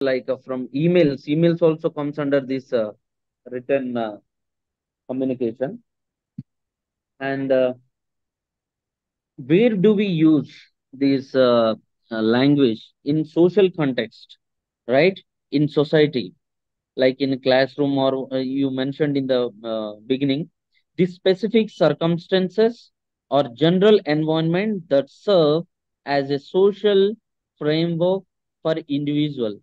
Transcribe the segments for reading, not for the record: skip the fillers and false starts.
like from emails. Emails also comes under this written communication. And where do we use this language in social context, right? In society, like in a classroom, or you mentioned in the beginning, the specific circumstances or general environment that serve as a social framework for individual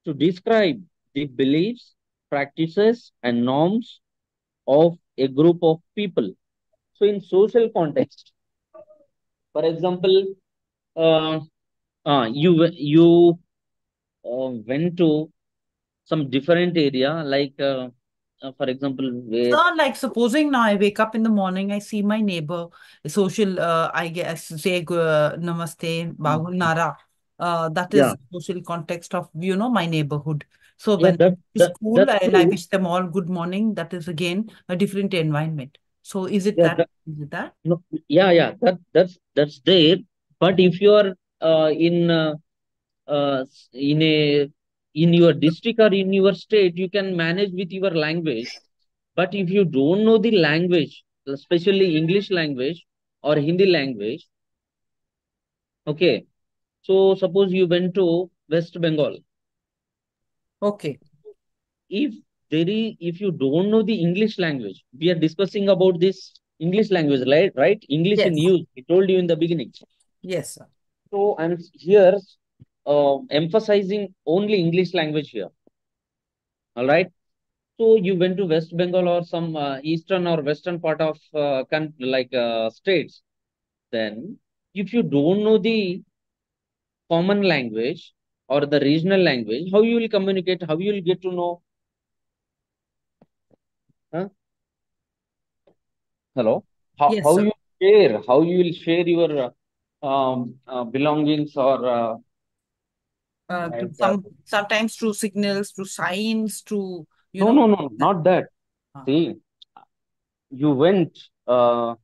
to describe the beliefs, practices, and norms of a group of people. So, in social context, for example, uh, you went to some different area, like for example, where So, like supposing now I wake up in the morning, I see my neighbor, social, I guess, say namaste, Mm. bahul nara. That Yeah, is social context of, my neighborhood. So yeah, when I that, go to that school that's and I true. wish them all good morning, that is again a different environment. So is it Yeah, that? that, Is it that? no, yeah, yeah, that's there. But if you are in a in your district or in your state, you can manage with your language. But if you don't know the language, especially English language or Hindi language, okay. So suppose you went to West Bengal. Okay. If if you don't know the English language, we are discussing about this English language, right? English in Yes. use, I told you in the beginning. Yes, sir. So I'm here emphasizing only English language here. All right. So you went to West Bengal or some eastern or western part of states. Then if you don't know the common language or the regional language, how you will communicate, how you will get to know? Huh? Hello. Yes, How sir. you share? How you will share your belongings, or To like sometimes through signals, through signs, through, no, no, no, not that. uh, See, you went to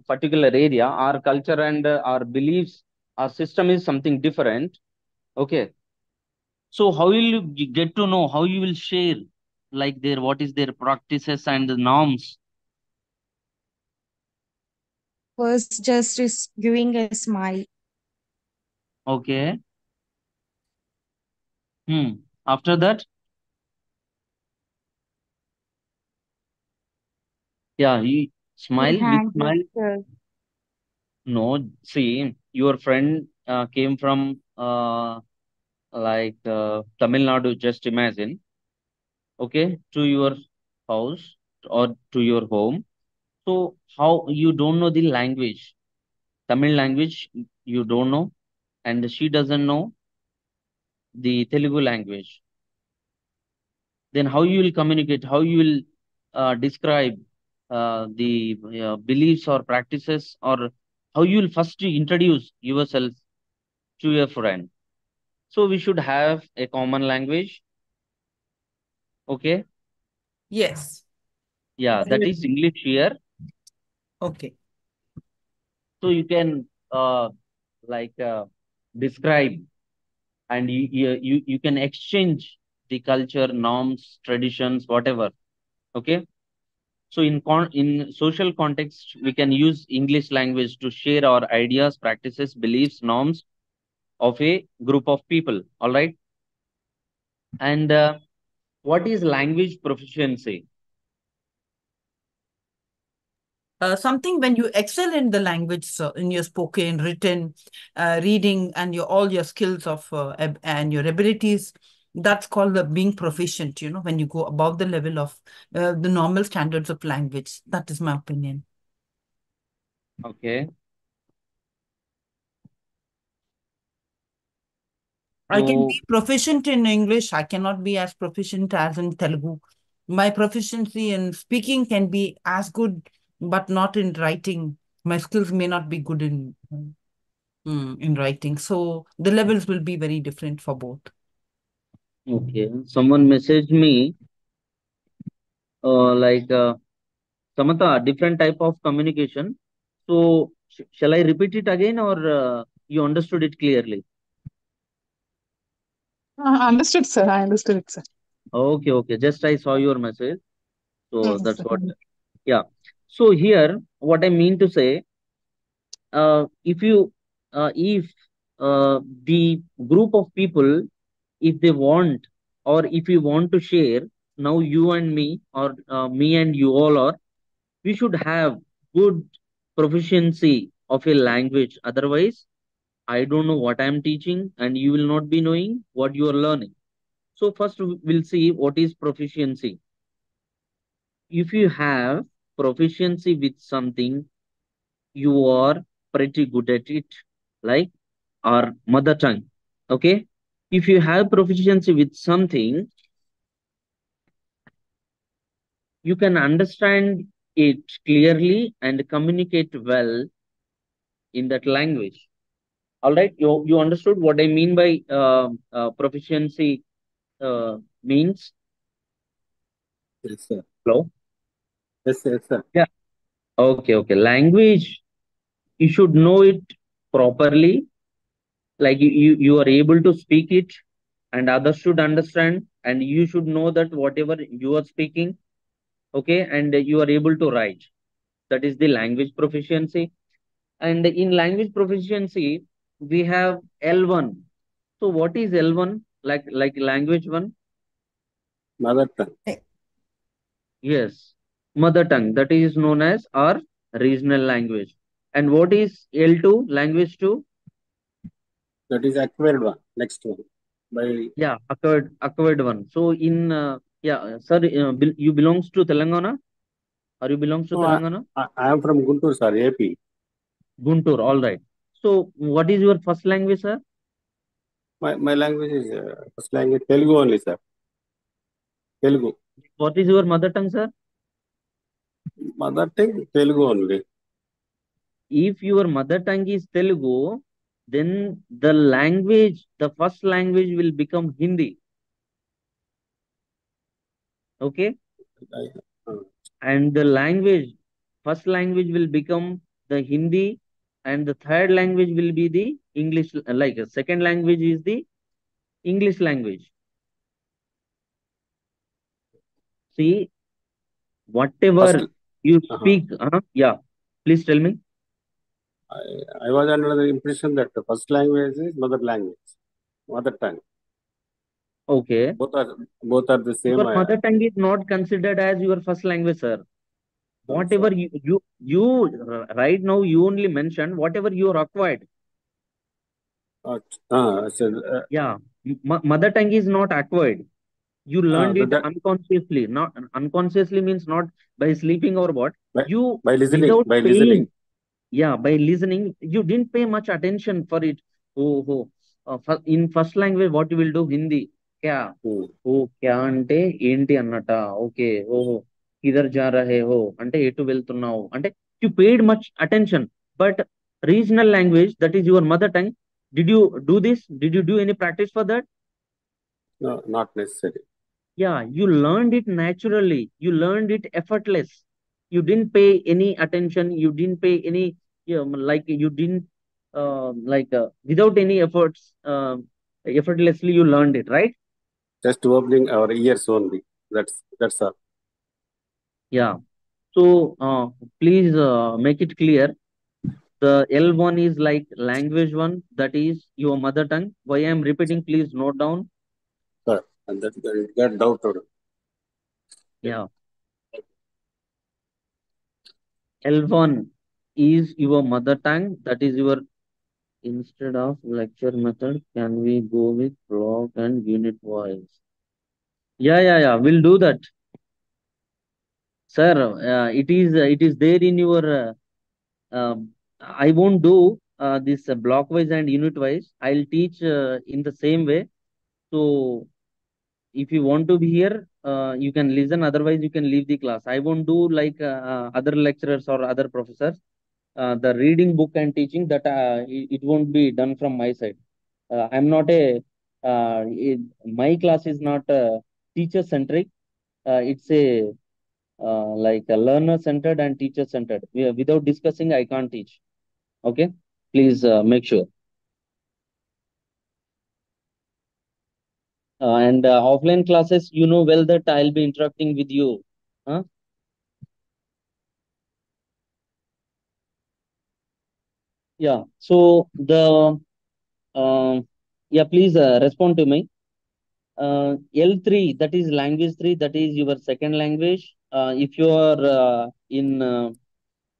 particular area. Our culture and our beliefs, our system is something different. Okay. So how will you get to know? How you will share, like their what is their practices and the norms? First, just is giving a smile. Okay. Hmm. After that, yeah, you Good smile with hand smile. gesture. No, see, your friend came from Tamil Nadu, just imagine, okay, to your house or to your home. So, how you don't know the language, Tamil language, you don't know, and she doesn't know the Telugu language. Then, how you will communicate, how you will describe the beliefs or practices, or how you will first introduce yourself to your friend. So, we should have a common language. Okay. yes. Yeah, I that is agree. English here. Okay. So you can like uh, describe, and you can exchange the culture, norms, traditions, whatever. Okay. So in social context, we can use English language to share our ideas, practices, beliefs, norms of a group of people. All right. And what is language proficiency? Something when you excel in the language, so in your spoken, written, reading, and your all your skills of and your abilities, that's called the being proficient. When you go above the level of the normal standards of language. That is my opinion. Okay. I can be So proficient in English. I cannot be as proficient as in Telugu. My proficiency in speaking can be as good, but not in writing. My skills may not be good in writing. So the levels will be very different for both. okay, someone messaged me like. Samantha, different type of communication. So, shall I repeat it again, or you understood it clearly? Understood, sir. I understood it, sir. Okay, okay. Just I saw your message. So that's Sir. what. Yeah. So here, what I mean to say, if you, if the group of people, if they want, or if you want to share, now you and me, or me and you all are, we should have good proficiency of a language. Otherwise, I don't know what I'm teaching, and you will not be knowing what you are learning. So first, we'll see what is proficiency. If you have proficiency with something, you are pretty good at it, like our mother tongue. Okay, if you have proficiency with something, you can understand it clearly and communicate well in that language. All right, you understood what I mean by proficiency means? Yes, sir. Hello. Yes, yes, sir. Yeah. Okay, okay. Language, you should know it properly, like you are able to speak it, and others should understand, and you should know that whatever you are speaking, okay, and you are able to write. That is the language proficiency. And in language proficiency, we have L1. So what is L1? Like language one? Mother tongue. Yes, mother tongue. That is known as our regional language. And what is L2? Language two? That is acquired one. Next one. By Yeah, acquired one. So in yeah, sir, you belongs to Telangana, or you belongs to no, Telangana? I am from Guntur, sir, AP. Guntur. All right. So what is your first language, sir? My language is first language Telugu only, sir. Telugu. What is your mother tongue, sir? Mother tongue Telugu only. If your mother tongue is Telugu, then the language, the first language will become Hindi. Okay. Uh, And the language, first language will become the Hindi, and the third language will be the English. Like second language is the English language. See, first, whatever you uh-huh. speak, yeah, please tell me. I was under the impression that the first language is mother tongue. Okay. Both are the same. Your mother tongue is not considered as your first language, sir. Whatever Sir. you right now, you only mentioned whatever you are acquired. Yeah, mother tongue is not acquired. You learned it That, unconsciously. Not unconsciously means not by sleeping or what. You by listening, without paying. Yeah, by listening, you didn't pay much attention for it. Oh, oh. In first language, what you will do? Hindi. क्या ఓ క్యా అంటే ఏంటి అన్నట okay ఓహో కిధర్ జా రహే హో అంటే ఎటు వెళ్తున్నావు అంటే you paid much attention but regional language that is your mother tongue did you do this did you do any practice for that no, not necessary. yeah you learned it naturally, you learned it effortless, you didn't pay any attention, you didn't pay any like you didn't without any efforts, effortlessly you learned it, right? Just opening our ears only. That's all. Yeah. So please make it clear. The L1 is like language one, that is your mother tongue. Why I am repeating, please note down. Sir, and that got doubted. Yeah. L1 is your mother tongue, that is your. Instead of lecture method, can we go with block and unit wise? Yeah. We'll do that, sir. It is there in your. I won't do this block wise and unit wise. I'll teach in the same way. So if you want to be here, you can listen. Otherwise, you can leave the class. I won't do like other lecturers or other professors. The reading book and teaching that it won't be done from my side. I'm not a. My class is not teacher centric. It's a like a learner centered and teacher centered. Without discussing, I can't teach. Okay, please make sure. And offline classes, you know well that I'll be interacting with you. Huh? Yeah. So yeah, please respond to me. L3, that is language 3, that is your second language. If you are in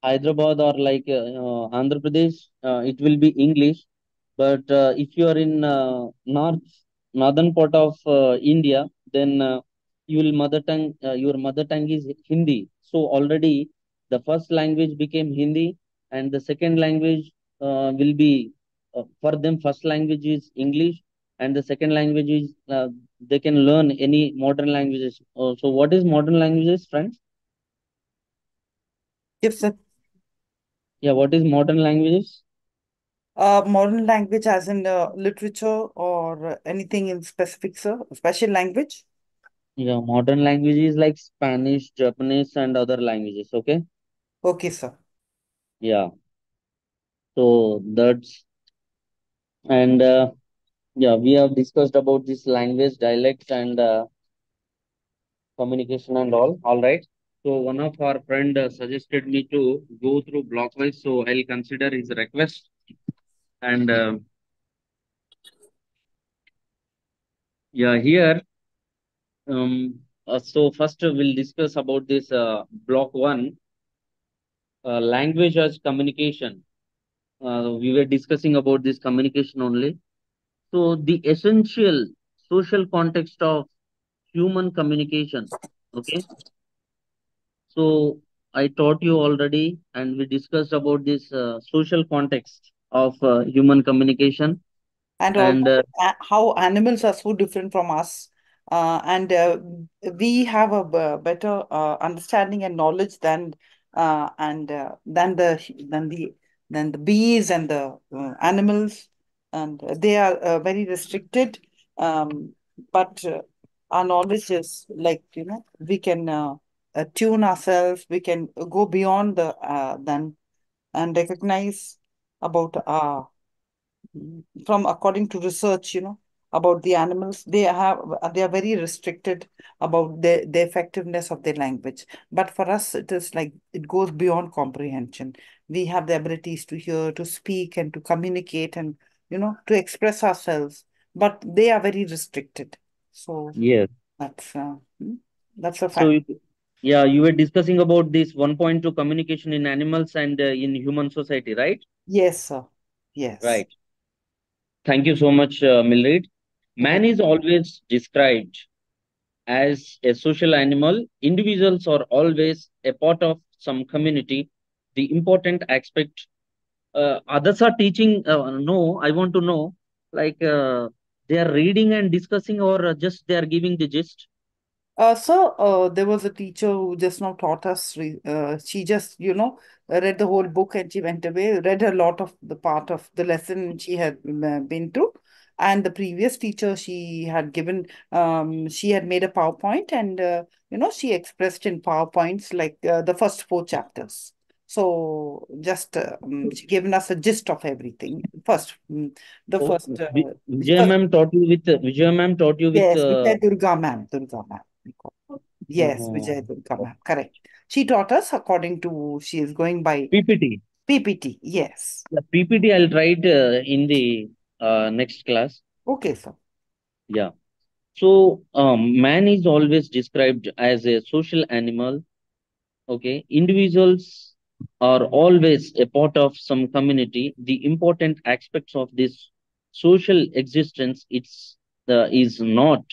Hyderabad or like Andhra Pradesh, it will be English. But if you are in northern part of India, then your mother tongue is Hindi. So already the first language became Hindi, and the second language will be for them. First language is English, and the second language is they can learn any modern languages. So what is modern languages, friends? Yes, sir. Yeah, what is modern languages? Modern language as in literature or anything in specific, sir? Special language? Yeah, modern languages like Spanish, Japanese, and other languages. Okay. Okay, sir. Yeah. So that's and yeah, we have discussed about this language, dialect, and communication and all. All right. So one of our friend suggested me to go through blockwise. So I'll consider his request. And yeah, here. So first we'll discuss about this block one, language as communication. We were discussing about this communication only. So the essential social context of human communication. Okay. So I taught you already, and we discussed about this social context of human communication. And And also how animals are so different from us. And we have a better understanding and knowledge than the bees and the animals, and they are very restricted. Um, but our knowledge is like, we can tune ourselves. We can go beyond the than and recognize about from according to research, about the animals, they are very restricted about the effectiveness of their language. But for us, it is like it goes beyond comprehension. We have the abilities to hear, to speak, and to communicate, and to express ourselves. But they are very restricted. So yes, that's that's a so fact. yeah, you were discussing about this 1.2 communication in animals and in human society, right? Yes, sir. Yes. Right. Thank you so much, Mildred. Right. Man is always described as a social animal. Individuals are always a part of some community. The important aspect others are teaching. No, I want to know, like they are reading and discussing, or just they are giving the gist. There was a teacher who just now taught us. She just, read the whole book and she went away, read a lot of the part of the lesson she had been through. And the previous teacher, she had made a PowerPoint, and, she expressed in PowerPoints like the first four chapters. So just she given us a gist of everything. The Oh, first, Vijay first, ma'am taught you with Vijay ma'am taught you with yes, Vijay Durga ma'am, Durga ma'am. Yes, uh, Vijay Durga ma'am, correct. She taught us according to, she is going by PPT. PPT. Yes. The PPT I'll write in the next class. Okay, sir. Yeah. So man is always described as a social animal. Okay, individuals are always a part of some community. The important aspects of this social existence, is not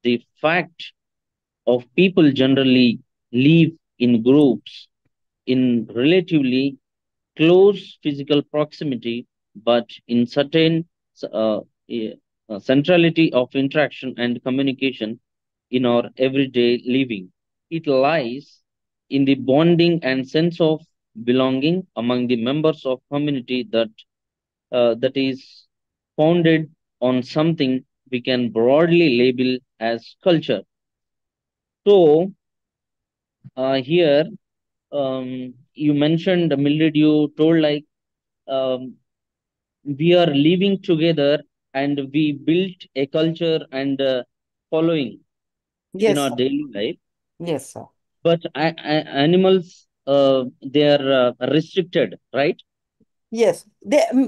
the fact of people generally live in groups in relatively close physical proximity, but in certain uh, eh, centrality of interaction and communication in our everyday living. It lies in the bonding and sense of belonging among the members of community that is founded on something we can broadly label as culture. So here you mentioned, Mildred, you told like um, we are living together and we built a culture, and following in Yes, our sir. daily life, Yes, sir. but animals, they are restricted, right? Yes,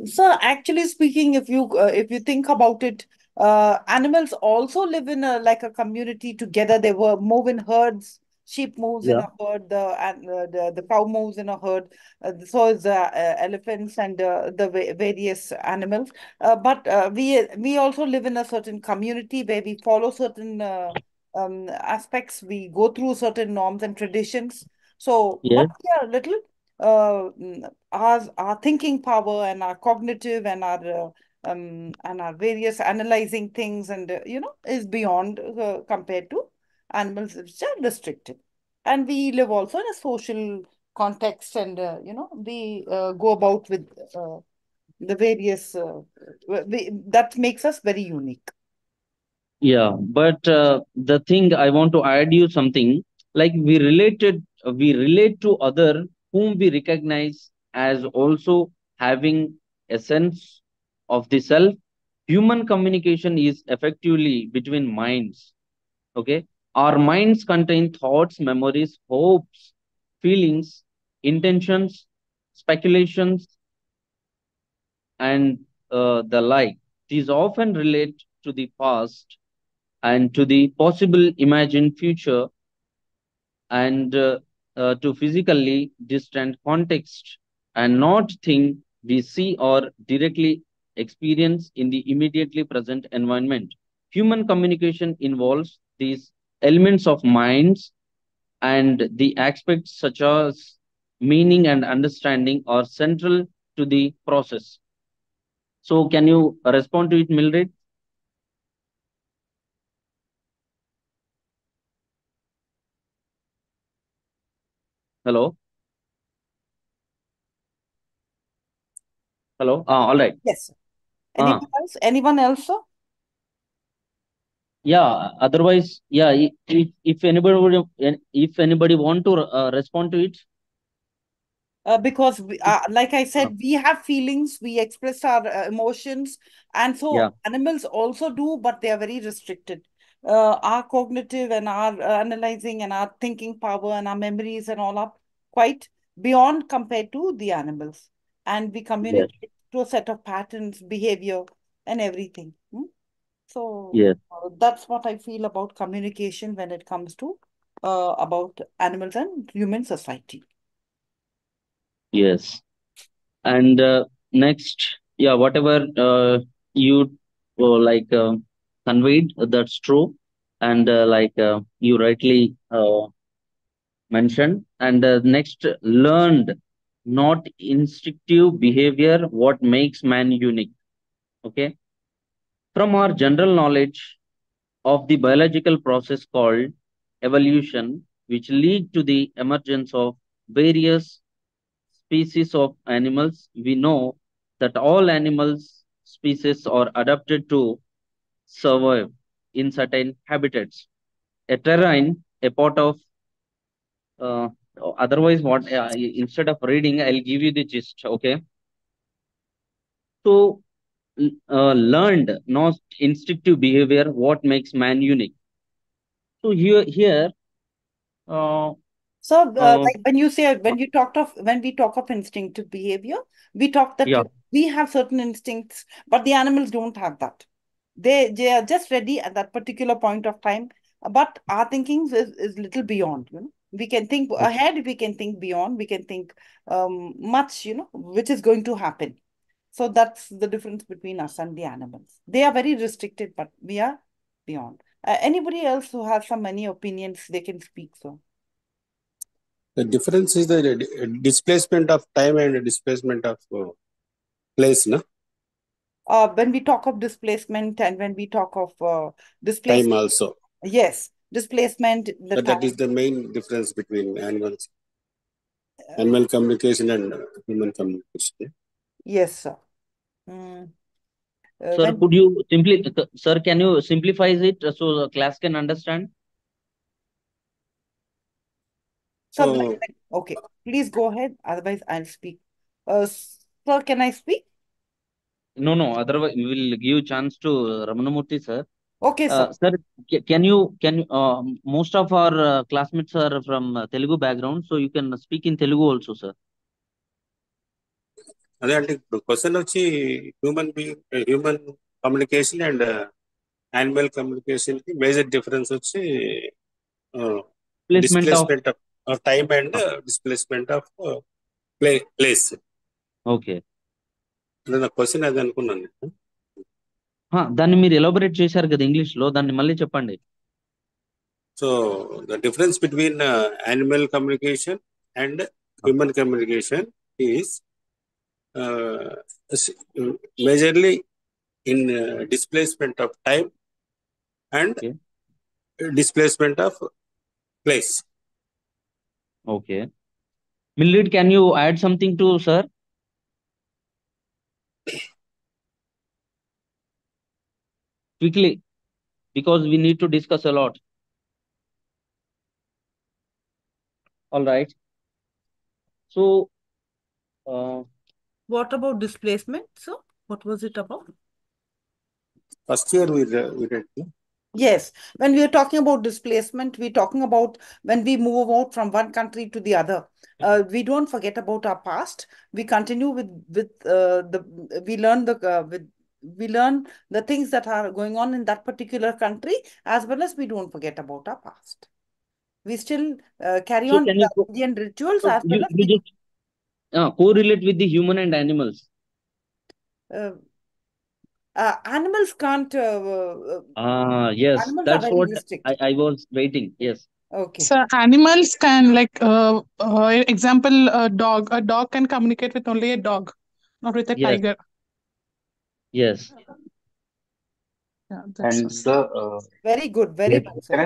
so actually speaking, if you think about it, animals also live in a like a community together. They were move in herds. Sheep moves in Yeah. a herd. The cow moves in a herd. So is elephants and the various animals. But we also live in a certain community where we follow certain aspects. We go through certain norms and traditions. So, but Yes. we are a little our thinking power and our cognitive and our various analyzing things and is beyond compared to animals which are restricted, and we live also in a social context, and we go about with the various that makes us very unique. Yeah, but the thing I want to add you something, like we relate to other whom we recognize as also having a sense of the self. Human communication is effectively between minds. Okay, our minds contain thoughts, memories, hopes, feelings, intentions, speculations, and the like. These often relate to the past and to the possible imagined future, and to physically distant context, and not thing we see or directly experience in the immediately present environment. Human communication involves these elements of minds, and the aspects such as meaning and understanding are central to the process. So can you respond to it, Mildred? Hello? Hello? All right. Yes. Ah. Anyone else, sir? Yeah, otherwise, yeah, if anybody if anybody want to respond to it. Because like I uh, said, we have feelings, we express our emotions, and yeah. so animals also do, but they are very restricted. Our cognitive and our analyzing and our thinking power and our memories and all are quite beyond compared to the animals, and we Yes. communicate through a set of patterns, behavior, and everything. So Yes. that's what I feel about communication when it comes to about animals and human society. Yes. And next, yeah, whatever you like conveyed, that's true, and like you rightly mentioned. And next, learned, not instinctive behavior, what makes man unique. Okay, from our general knowledge of the biological process called evolution, which lead to the emergence of various species of animals, we know that all animals species are adapted to survive in certain habitats. A terrain, a part of uh, otherwise what instead of reading, I'll give you the gist. Okay, so learned, not instinctive behavior, what makes man unique. So here, uh, So, uh, like when we talk of instinctive behavior, we talk that yeah, we have certain instincts, but the animals don't have that. They are just ready at that particular point of time. But our thinking is little beyond. We can think ahead, we can think beyond, we can think much, which is going to happen. So that's the difference between us and the animals. They are very restricted, but we are beyond. Anybody else who has some many opinions, they can speak. So. The difference is the displacement of time and displacement of place, no? When we talk of displacement and when we talk of Time displacement, also. yes, displacement, the That is time. the main difference between animals, animal communication and human communication. Yes, sir. Mm, sir, when could you simply, sir, can you simplify it so the class can understand? sir, So okay, please go ahead. Otherwise, I'll speak. Sir, can I speak? No, no. Otherwise, we will give chance to Ramanamurthy, sir. Okay, sir. Sir, can you most of our classmates are from Telugu background, so you can speak in Telugu also, sir. అదే అంటే ఇప్పుడు question వచ్చి human communication and animal communication కి major difference వచ్చి Placement of displacement of time and displacement of place. Okay. అదే నా question అది అనుకున్నాను నేను. దాన్ని మీరు ఎలాబొరేట్ చేశారు కదా ఇంగ్లీష్ లో, దాన్ని మళ్ళీ చెప్పండి. So the difference between animal communication and human communication is majorly in displacement of time and Okay. displacement of place. Okay. Millard, can you add something to sir? Quickly, because we need to discuss a lot. All right. So, What about displacement, sir? What was it about? First year we read. Yes, when we are talking about displacement, we're talking about when we move out from one country to the other. We don't forget about our past. We continue with the we learn we learn the things that are going on in that particular country, as well as we don't forget about our past. We still carry so on can with you our Indian rituals, as you, well as you just correlate with the human and animals? uh, animals can't. Yes, Animals are that's very what restricted. I was waiting. Yes. Okay. So animals can example a dog. A dog can communicate with only a dog, not with a Yes. tiger. Yes. Yeah, that's And the Very good. Very good, sir.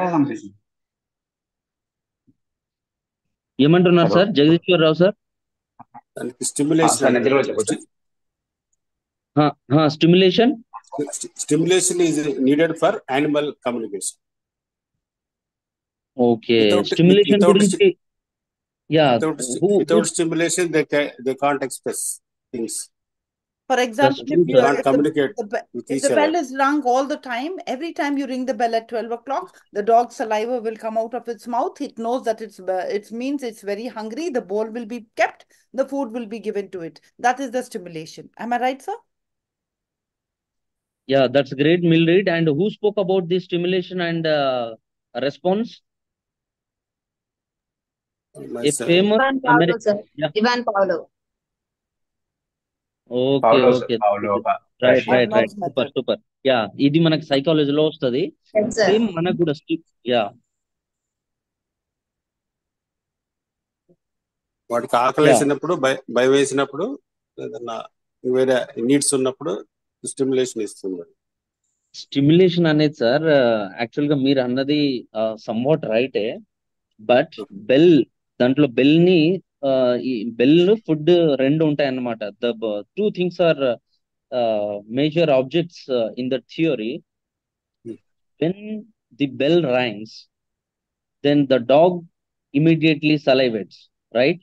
ఏమంటున్నారు Hello. Sir Jagadishwar Rao sir? దానికి stimulation sir నేను తెలుగులో చెప్పొచ్చా? Stimulation stimulation is needed for animal communication. Okay. Without stimulation గురించి without stimulation they can't express things. For example, true, They sir. can't communicate with if each the other. bell is rung all the time, every time you ring the bell at 12 o'clock, the dog's saliva will come out of its mouth. It knows that it means it's very hungry. The bowl will be kept. The food will be given to it. That is the stimulation. Am I right, sir? Yeah, that's great, Mildred. And who spoke about the stimulation and response? A famous Ivan Paulo, American. sir. Yeah. Ivan Paulo. Okay, okay. Paulo, Right. Arnold's Super, method. super. Yeah, ఇది మనకు సైకాలజీలో వస్తుంది. Yes, sir. Same మనకు కూడా yeah. వాటికి ఆకలి వేసినప్పుడు భయం వేసినప్పుడు ఏదన్నా వేరే నీడ్స్ ఉన్నప్పుడు స్టిమ్యులేషన్ ఇస్తుంది. స్టిమ్యులేషన్ అనేది సార్ యాక్చువల్ గా మీరు అన్నది సమ్వాట్ రైటే, బట్ దాంట్లో బెల్ ని ఈ బెల్ ఫుడ్ రెండు ఉంటాయి అన్నమాట. The two things are major objects in the theory. When the bell rings, then the dog immediately salivates, right?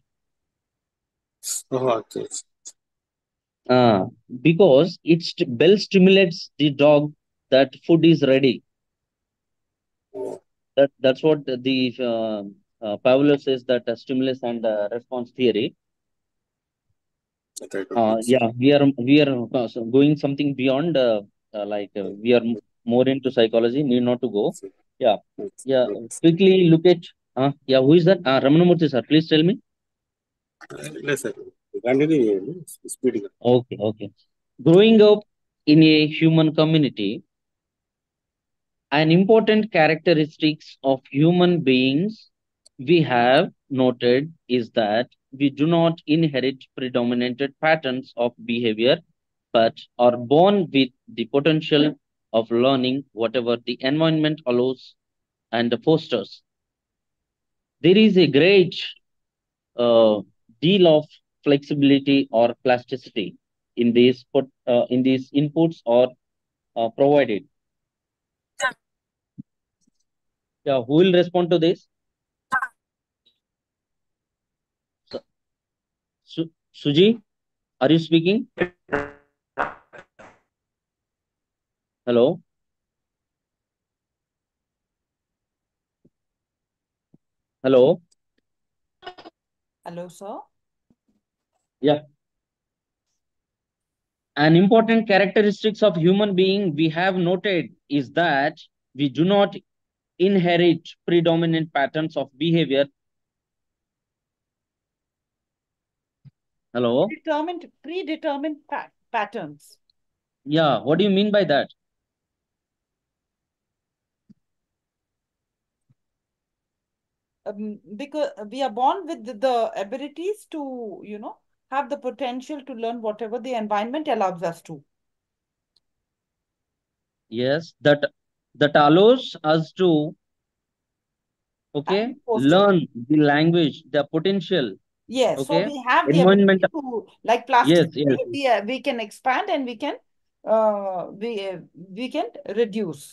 Okay. Because bell stimulates the dog that food is ready. That's what the Pavlov says, that stimulus and response theory. Yeah, we are going something beyond we are more into psychology, need not to go. Yeah. Quickly look at who is that? Ramanamurthy sir, please tell me. Yes, sir. Continue. Speeding. Okay. Growing up in a human community, an important characteristics of human beings we have noted is that we do not inherit predominant patterns of behavior, but are born with the potential of learning whatever the environment allows and fosters. There is a great deal of flexibility or plasticity in these inputs or provided. Yeah, who will respond to this? Suji, are you speaking? Hello. Hello. Hello, sir. Yeah. An important characteristics of human being we have noted is that we do not inherit predominant patterns of behavior. Hello. Predetermined patterns. Yeah. What do you mean by that? Because we are born with the abilities to, have the potential to learn whatever the environment allows us to. Yes. That allows us to And learn the language, the potential. Yes, so Okay. we have the Environment. ability to, like Yes. plasticity, Yes. we can expand and we can we can reduce,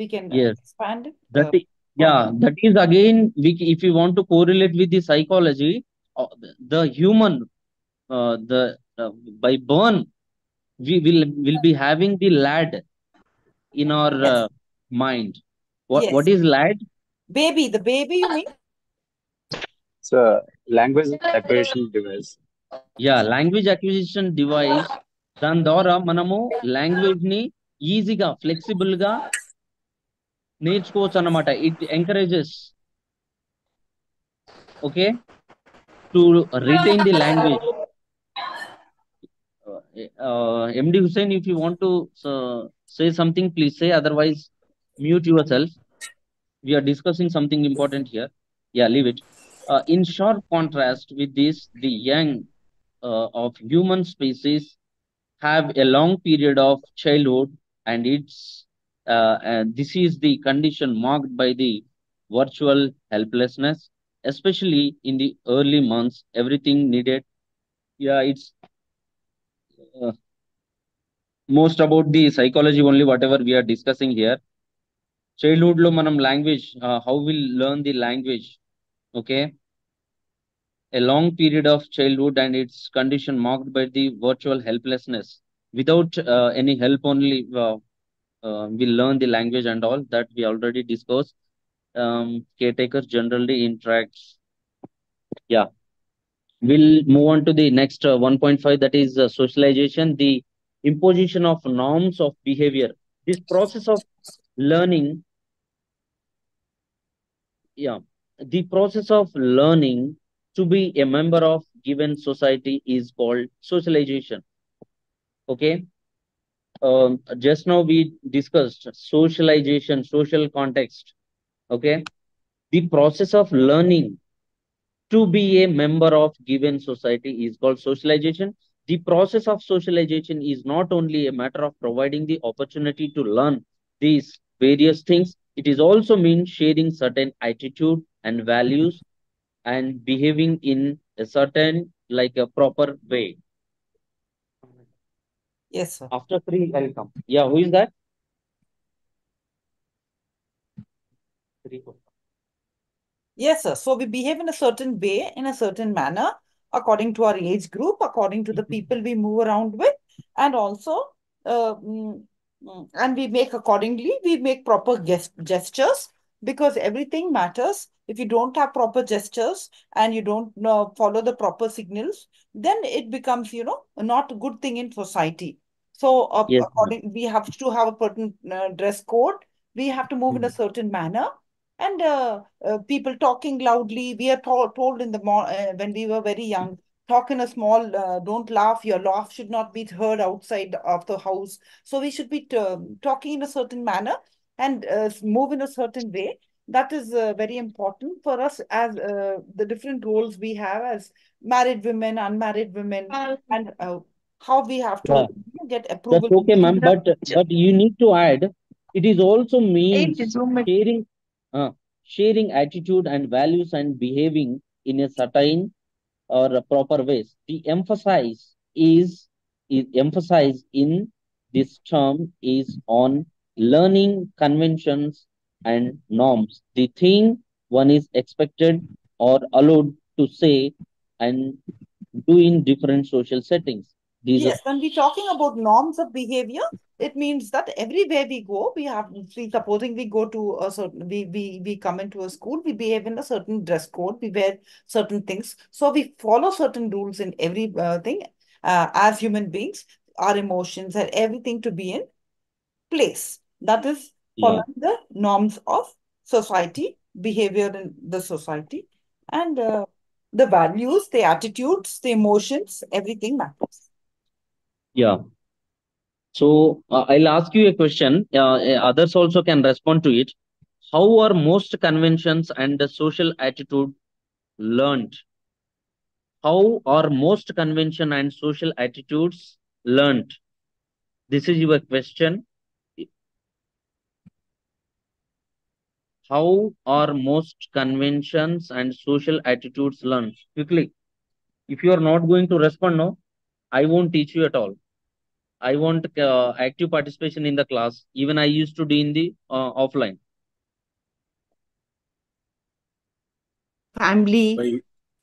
we can Yes. expand it. That is, yeah, that is again, if you want to correlate with the psychology, the human, the by born, we will be having the lad in our Yes, mind. What yes. is lad? The baby, you mean? It's a language acquisition device. Yeah, language acquisition device. దాని ద్వారా మనము language ని ఈజీగా flexible గా నేర్చుకోవచ్చు అన్నమాట. It encourages okay to retain the language. MD Hussein, if you want to say something, please say. Otherwise, mute yourself. We are discussing something important here. Yeah, leave it. In sharp contrast with this, the young of human species have a long period of childhood, and this is the condition marked by the virtual helplessness, especially in the early months. Everything needed. Yeah, it's uh, most about the psychology only, whatever we are discussing here. Childhood lo manam language, how we'll learn the language. Okay, a long period of childhood and its condition marked by the virtual helplessness. Without any help only, we learn the language and all that we already discussed. Caretakers generally interacts. Yeah, we'll move on to the next 1.5, that is socialization, the imposition of norms of behavior. This process of learning, yeah, the process of learning to be a member of given society is called socialization. Okay. Just now we discussed socialization, social context. Okay. The process of learning to be a member of given society is called socialization. The process of socialization is not only a matter of providing the opportunity to learn these various things, it is also mean sharing certain attitude and values and behaving in a certain, like a proper way. Yes, sir. After 3, I'll come. Yeah, who is that? 3. Yes, sir. So we behave in a certain way, in a certain manner, according to our age group, according to the people we move around with, and also, uh, mm, and we make accordingly, we make proper gestures because everything matters. If you don't have proper gestures and you don't follow the proper signals, then it becomes, not a good thing in society. So, Yes, ma'am. we have to have a certain dress code. We have to move in a Hmm. certain manner and people talking loudly. We are told in the when we were very young, talk in a small, don't laugh. Your laugh should not be heard outside of the house. So we should be talking in a certain manner and move in a certain way. That is very important for us as the different roles we have as married women, unmarried women, and how we have Yeah, to get that's approval. okay, ma'am. But you need to add, it is also Eight means Zoom it. uh, sharing attitude and values and behaving in a certain or a proper ways. The is emphasized in this term is on learning conventions and norms. The thing one is expected or allowed to say and do in different social settings. These are, Yes, when we're talking about norms of behavior, it means that everywhere we go, we have, see, supposing we go to a certain, we come into a school, we behave in a certain dress code, we wear certain things. So we follow certain rules in every thing as human beings, our emotions and everything to be in place. That is yeah, following the norms of society, behavior in the society, and the values, the attitudes, the emotions, everything matters. yeah. So I'll ask you a question. Others also can respond to it. How are most conventions and the social attitude learned? How are most convention and social attitudes learned? This is your question. How are most conventions and social attitudes learned? Quickly. If you are not going to respond, no, I won't teach you at all. I want active participation in the class. Even I used to do in the offline. Family,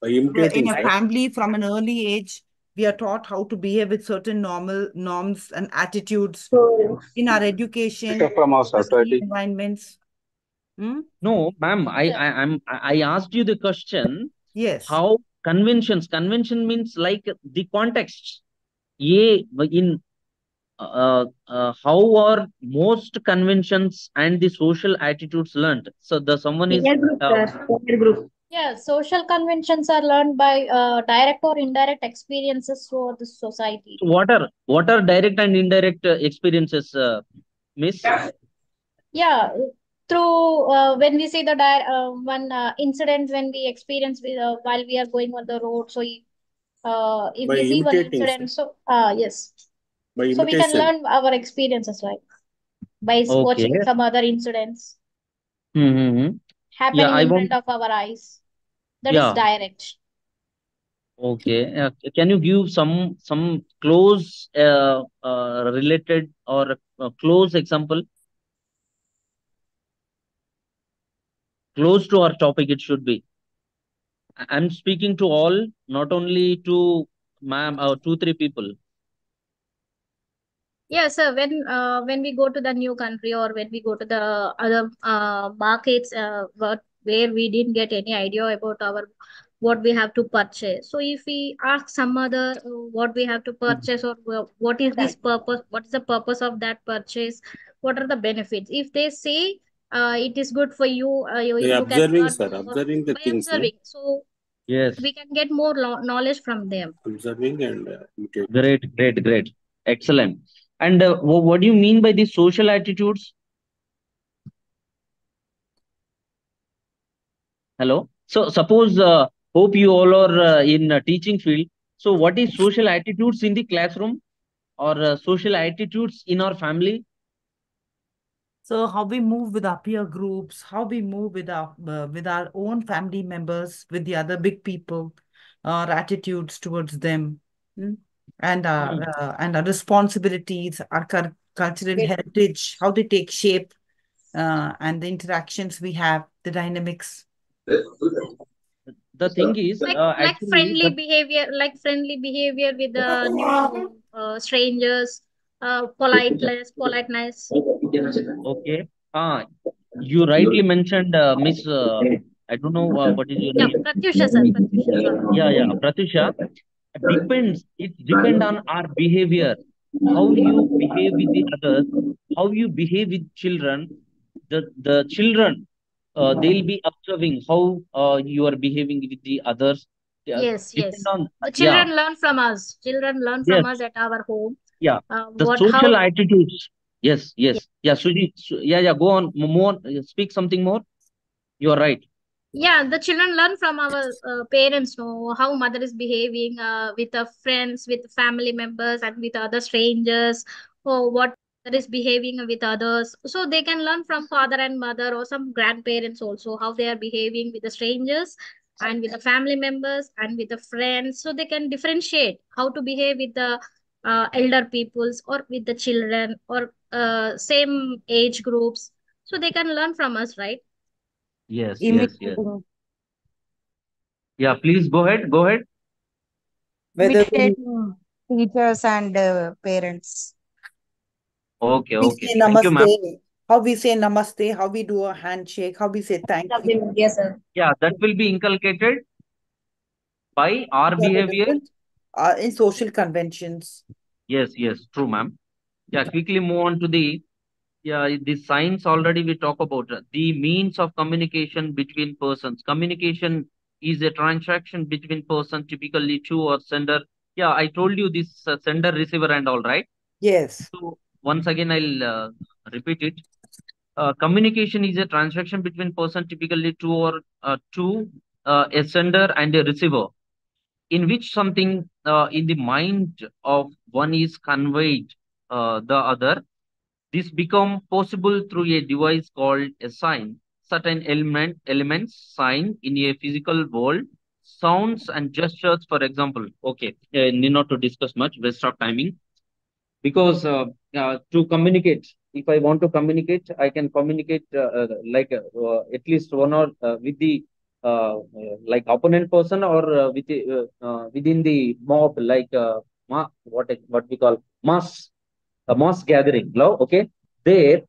By in imitating, a sir. family from an early age, we are taught how to behave with certain norms and attitudes in our education, From our the school society. environments. Hmm? No, ma'am, I asked you the question. Yes. How conventions? Convention means like the context. Yeah, in how are most conventions and the social attitudes learned? So the someone is Peer group, uh, sir. Peer group. Yeah, social conventions are learned by direct or indirect experiences for the society. what are direct and indirect experiences, Miss? Yeah, through when we see the one incident when we experience with, while we are going on the road. So if By we see one imitating, sir. incident, so yes, By so we can imitation. learn our experiences, right, by Okay. watching some other incidents Mm-hmm. Yeah, happening I in want. front of our eyes. That is Yeah. direct. Okay. Can you give some close related or close example? Close to our topic, it should be. I'm speaking to all, not only to ma'am or two, three people. Yeah, sir. When we go to the new country or when we go to the other markets, where we didn't get any idea about our what we have to purchase. So if we ask some other what we have to purchase or what is this purpose, what is the purpose of that purchase, what are the benefits? If they say it is good for you, By you can observing, earn sir. more Observing the by things, no? observing. So Yes. we can get more knowledge from them. Observing and imitating. Great, great, great. Excellent. And what do you mean by the social attitudes? Hello. So suppose, hope you all are in teaching field. So what is social attitudes in the classroom or social attitudes in our family? So how we move with our peer groups, how we move with our own family members, with the other big people, our attitudes towards them, mm, Hmm. and our responsibilities, our cultural heritage, how they take shape, and the interactions we have, the dynamics. The thing is, actually, the Like friendly behavior with the new strangers, politeness. okay. Ah, you rightly mentioned, Miss. I don't know what is your Yeah, name. Pratyusha, sir. Pratyusha, sorry. Yeah, yeah, Pratusha. Depends. It depend on our behavior. How you behave with the others, how you behave with children. The children, they'll be observing how you are behaving with the others. Yes, Depend yes. on The yeah, children learn from us. Children learn from yes, us at our home. yeah. The What social how attitudes. Yes, Yeah. yes, yeah. Suji, yeah, yeah. Go on. More. Speak something more. You are right. Yeah, the children learn from our parents, know how mother is behaving with her friends, with family members, and with other strangers, or what mother is behaving with others. So they can learn from father and mother or some grandparents also how they are behaving with the strangers and with the family members and with the friends. So they can differentiate how to behave with the elder peoples or with the children or same age groups. So they can learn from us, right? Yes, yes, yes. Imitating. Yeah, please go ahead. Go ahead. Whether the Imitating. teachers and parents. Okay, We okay. say Thank you, ma'am. namaste. How we say namaste, how we do a handshake, how we say thank you. Yes, sir. Yeah, that will be inculcated by our These are the behavior. different in social conventions. Yes, yes, true, ma'am. Yeah, quickly move on to the science already we talk about the means of communication between persons. Communication is a transaction between person, typically two or sender. Yeah, I told you this sender, receiver, and all right. Yes. So once again, I'll repeat it. Communication is a transaction between person, typically a sender and a receiver, in which something in the mind of one is conveyed the other. This become possible through a device called a sign. Certain elements sign in a physical world, sounds and gestures, for example. Okay, need not to discuss much, waste of timing. Because to communicate, if I want to communicate, I can communicate at least one or with the like opponent person, or within the mob, like what we call mass, a mass gathering now. Okay, there,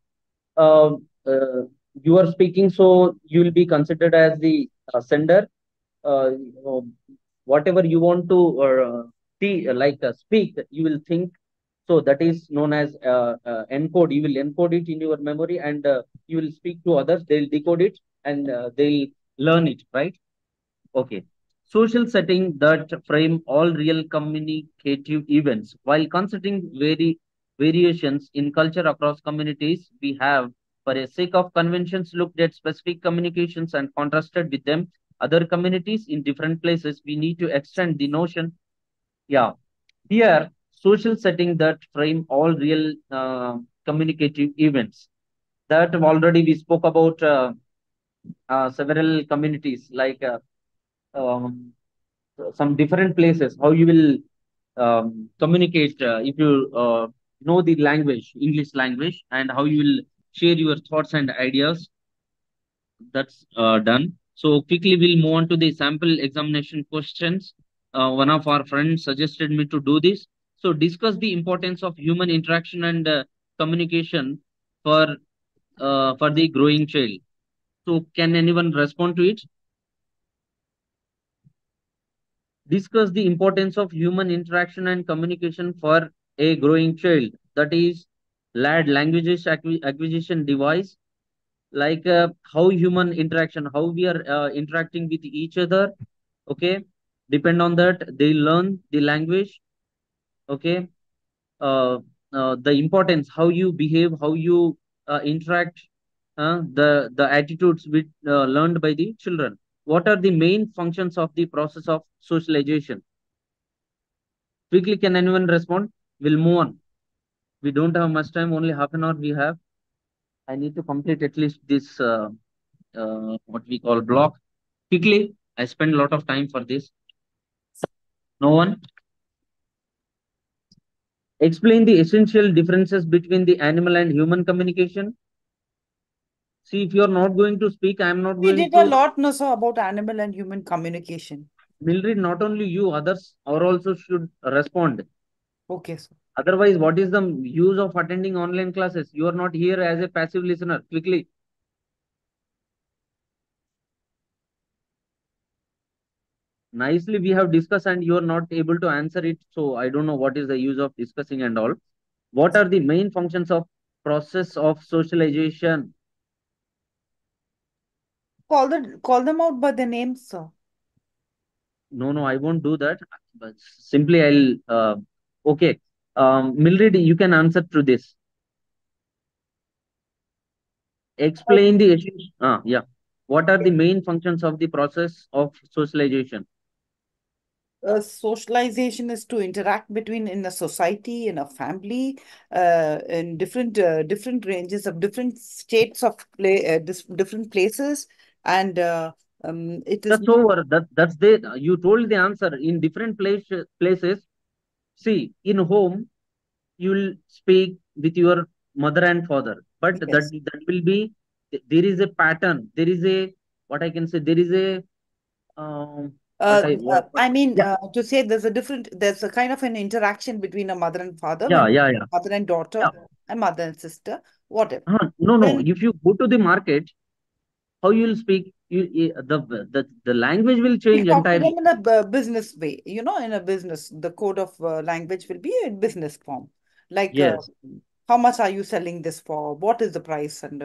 um, uh, you are speaking, so you will be considered as the sender. You know, whatever you want to speak, you will think. So that is known as encode. You will encode it in your memory, and you will speak to others. They'll decode it, and they'll learn it, right? Okay. Social setting that frame all real communicative events. While considering variations in culture across communities, we have, for a sake of conventions, looked at specific communications and contrasted with them other communities in different places. We need to extend the notion. Yeah. Here, social setting that frame all real communicative events. That already we spoke about several communities, like um, some different places, how you will communicate if you know the language, English language, and how you will share your thoughts and ideas. That's done. So quickly we'll move on to the sample examination questions. One of our friends suggested me to do this. So discuss the importance of human interaction and communication for for the growing child. So can anyone respond to it? Discuss the importance of human interaction and communication for a growing child. That is lad languages acquisition device, like how human interaction, how we are interacting with each other. Okay, depend on that they learn the language. Okay, uh, the importance, how you behave, how you interact, the attitudes with learned by the children. What are the main functions of the process of socialization? Quickly, can anyone respond? We'll move on. We don't have much time, only half an hour we have. I need to complete at least this what we call block. Quickly, I spend a lot of time for this. No one? Explain the essential differences between the animal and human communication. See, if you're not going to speak, I'm not We going did a to. lot, Nasa, about animal and human communication. Mildred, not only you, others are also should respond. Okay, sir. Otherwise, what is the use of attending online classes? You are not here as a passive listener. Quickly. Nicely, we have discussed and you are not able to answer it. So I don't know what is the use of discussing and all. What are the main functions of process of socialization? Call them out by their names, sir. No, no, I won't do that. But simply, okay. Mildred, you can answer to this. Explain the issues. Yeah. What are the main functions of the process of socialization? Socialization is to interact between in a society, in a family, in different ranges of different states of different places, and it is That's over. That's the you told the answer in different places. See, in home, you will speak with your mother and father, but yes, that will be, there is a pattern. There is a, what I can say. There is a What I what, what I mean, Yeah, to say there's a kind of an interaction between a mother and father, yeah, when yeah, yeah, mother and daughter yeah. and mother and sister, whatever. No, no. Then If you go to the market, how you will speak? The language will we change talk to entirely. them in a business way, in a business, the code of language will be in business form. Like, Yes. how much are you selling this for? What is the price? And,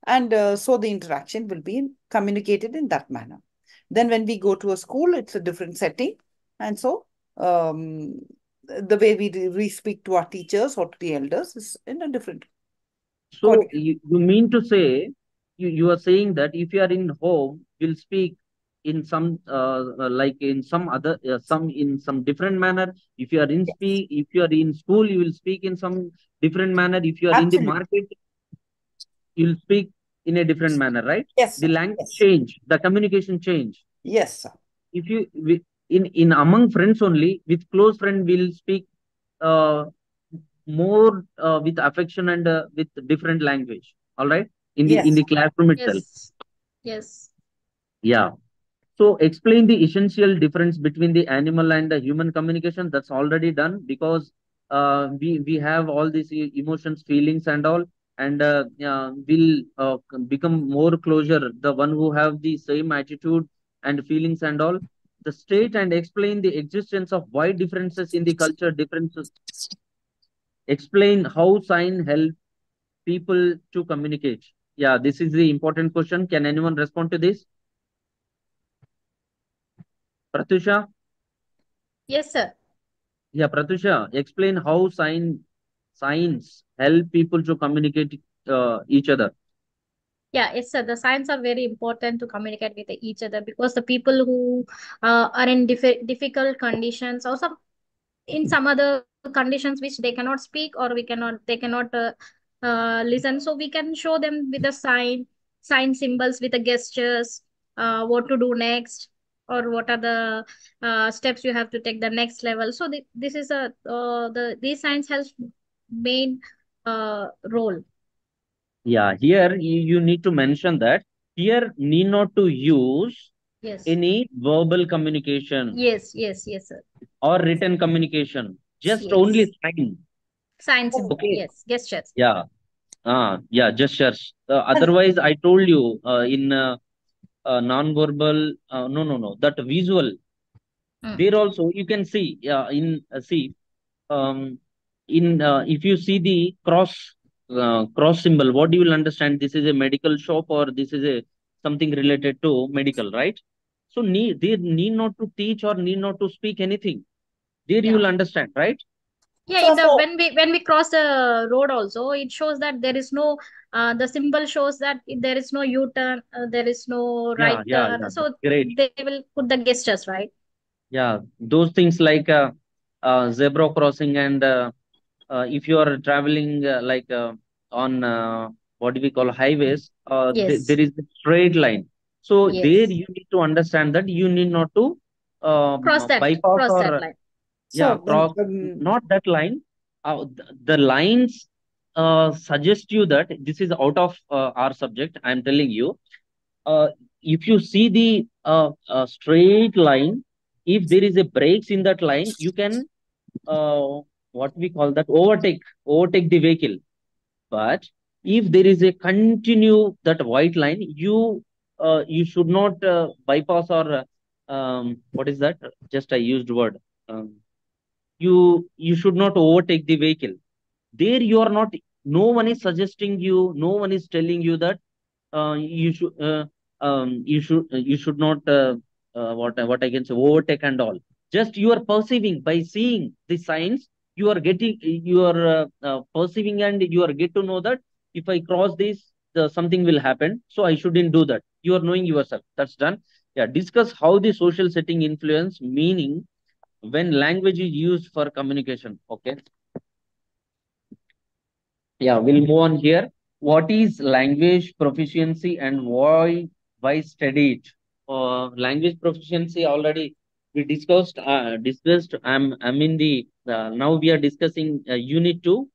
and so the interaction will be communicated in that manner. Then when we go to a school, it's a different setting. And so the way we speak to our teachers or to the elders is in a different So context. you mean to say, you are saying that if you are in home, you'll speak in some like in some other some in some different manner. If you are in school, you will speak in some different manner. If you are in the Absolutely. market, you'll speak in a different manner, right? Yes, The sir. language Yes. change, the communication change. Yes, sir. If you in among friends only, with close friend, will speak uh, more with affection and with different language. All right, in Yes. the classroom itself. Yes. Yes. Yeah. So explain the essential difference between the animal and the human communication. That's already done, because we have all these emotions, feelings, and all, and will become more closer. The one who have the same attitude and feelings and all. The state and explain the existence of wide differences in the culture differences. Explain how sign help people to communicate. Yeah, this is the important question. Can anyone respond to this? Pratusha? Yes, sir. Yeah, Pratusha, explain how signs help people to communicate each other. Yeah, yes, sir. The signs are very important to communicate with each other, because the people who are in difficult conditions, or in some other conditions which they cannot speak, or they cannot listen, so we can show them with the sign symbols, with the gestures, what to do next, or what are the steps you have to take the next level. So this is these signs has main role. Yeah, here you need to mention that here need not to use Yes, any verbal communication yes, yes, yes, sir. or written communication, just only Yes, sign. sign symbol, Okay. yes, gestures. Yeah. Yeah, gestures. And Otherwise, I told you in non-verbal, no, no, no, that visual. Mm. There also you can see see um, in if you see the cross symbol, what you will understand, this is a medical shop or this is a something related to medical, right? So they need not to teach or need not to speak anything. There you Yeah. will understand, right? Yeah, so, in the so when we cross the road also, it shows that there is no the symbol shows that there is no U-turn, there is no Yeah, right yeah, turn. yeah. That's So great. they will put the gestures, right? Yeah, those things like zebra crossing and if you are traveling on what do we call highways, Yes. there is a straight line. So there Yes. you need to understand that you need not to bypass Cross or that line. yeah, so cross, not that line. The lines suggest you that this is out of our subject. I'm telling you, uh, if you see the straight line, if there is a breaks in that line, you can uh, what we call that overtake the vehicle. But if there is a continue that white line, you should not bypass or what is that, just I used word, um, you should not overtake the vehicle. There you are not, no one is suggesting you, no one is telling you that you should not what I can say, overtake and all. Just you are perceiving by seeing the signs. You are perceiving and you are get to know that if I cross this, something will happen. So I shouldn't do that. You are knowing yourself. That's done. Yeah. Discuss how the social setting influence meaning when language is used for communication. Okay. Yeah, we'll move on here. What is language proficiency and why study it? Language proficiency already we discussed. Discussed. I'm in the now we are discussing unit two.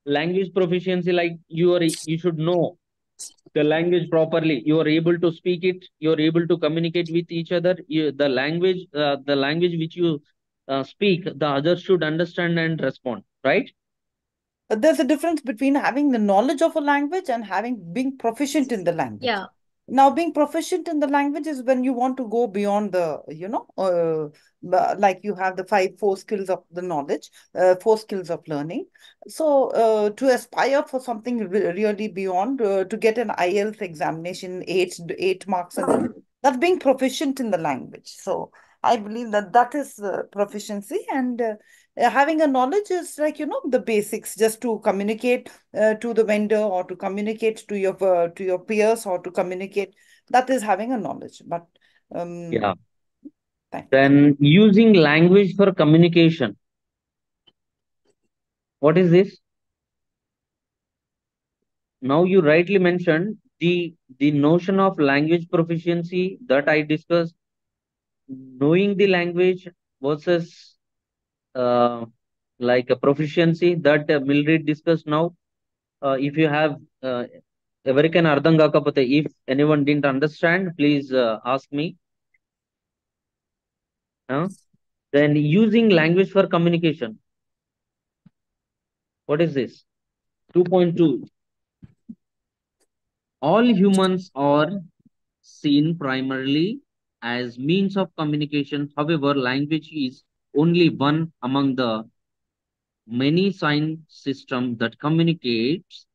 Language proficiency, like you should know. the language properly, you are able to speak it, you are able to communicate with each other. The language which you speak, the others should understand and respond, right? There's a difference between having the knowledge of a language and having being proficient in the language. Yeah. Now, being proficient in the language is when you want to go beyond the, like you have the four skills of the knowledge, four skills of learning. So, to aspire for something really beyond, to get an IELTS examination, eight marks, and all, that's being proficient in the language. So, I believe that that is proficiency, and having a knowledge is like, the basics, just to communicate to the vendor, or to communicate to your peers, or to communicate. That is having a knowledge. But Yeah. thanks. Then using language for communication. What is this? Now you rightly mentioned the notion of language proficiency that I discussed, knowing the language versus uh, like a proficiency that Mildred discussed now. If you have ఎవరికైనా అర్థం కాకపోతే, if anyone didn't understand, please ask me. Then using language for communication. What is this? 2.2. All humans are seen primarily as means of communication. However, language is only one among the many sign systems that communicates,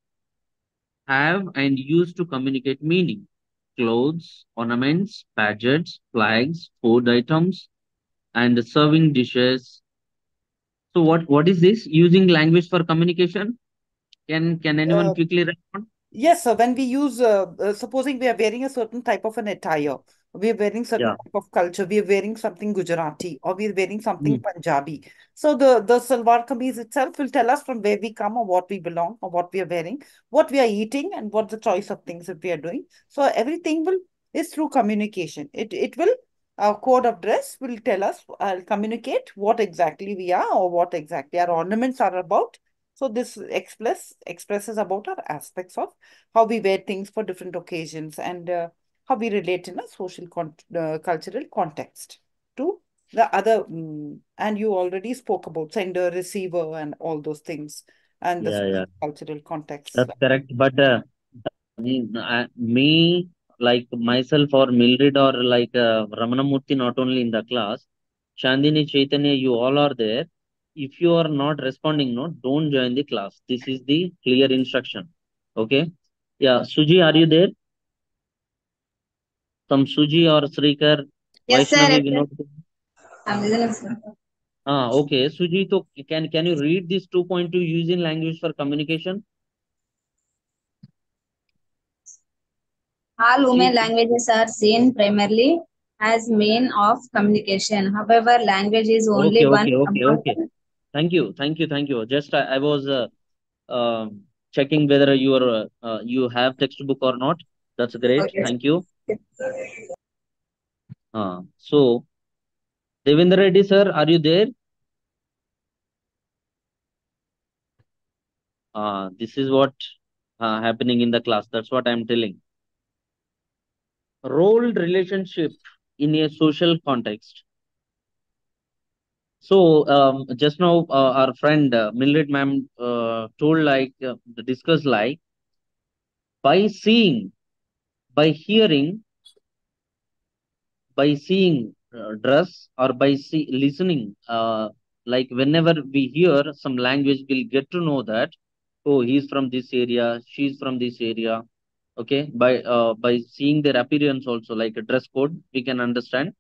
have, and use to communicate meaning. Clothes, ornaments, badges, flags, food items, and serving dishes. So what is this? Using language for communication? Can anyone quickly respond? Yes, so when we use, supposing we are wearing a certain type of an attire, we are wearing certain Yeah. type of culture, we are wearing something Gujarati, or we are wearing something Mm. Punjabi. So the salwar kameez itself will tell us from where we come, or what we belong, or what we are wearing, what we are eating, and what the choice of things that we are doing. So everything will is through communication. It will, our code of dress will tell us, communicate what exactly we are, or what exactly our ornaments are about. So this expresses about our aspects of how we wear things for different occasions, and how we relate in a cultural context to the other. And you already spoke about sender, receiver, and all those things, and the Yeah, cultural context. that's correct. But me, like myself or Mildred or like Ramanamurthy, not only in the class, Chandini, Chaitanya, you all are there. If you are not responding, no, don't join the class. This is the clear instruction. Okay. Yeah, Suji, are you there? Some Suji or Srikar, Yes, sir. Vaishnavi, Yes, sir. Vinod. I'm listening, sir. Okay. Suji, so can you read this 2.2 using language for communication? All human See, languages are seen primarily as mean of communication. However, language is only one among okay. Thank you. Just I was checking whether you have textbook or not. That's great. Okay. Thank you. So Devendra Reddy sir, are you there? This is what happening in the class. That's what I'm telling. Role relationship in a social context. So just now our friend Millet ma'am told like discussed like by seeing, by hearing, by seeing dress, or by listening, like whenever we hear some language, we'll get to know that, oh, he's from this area, she's from this area. Okay, by seeing their appearance also, like a dress code, we can understand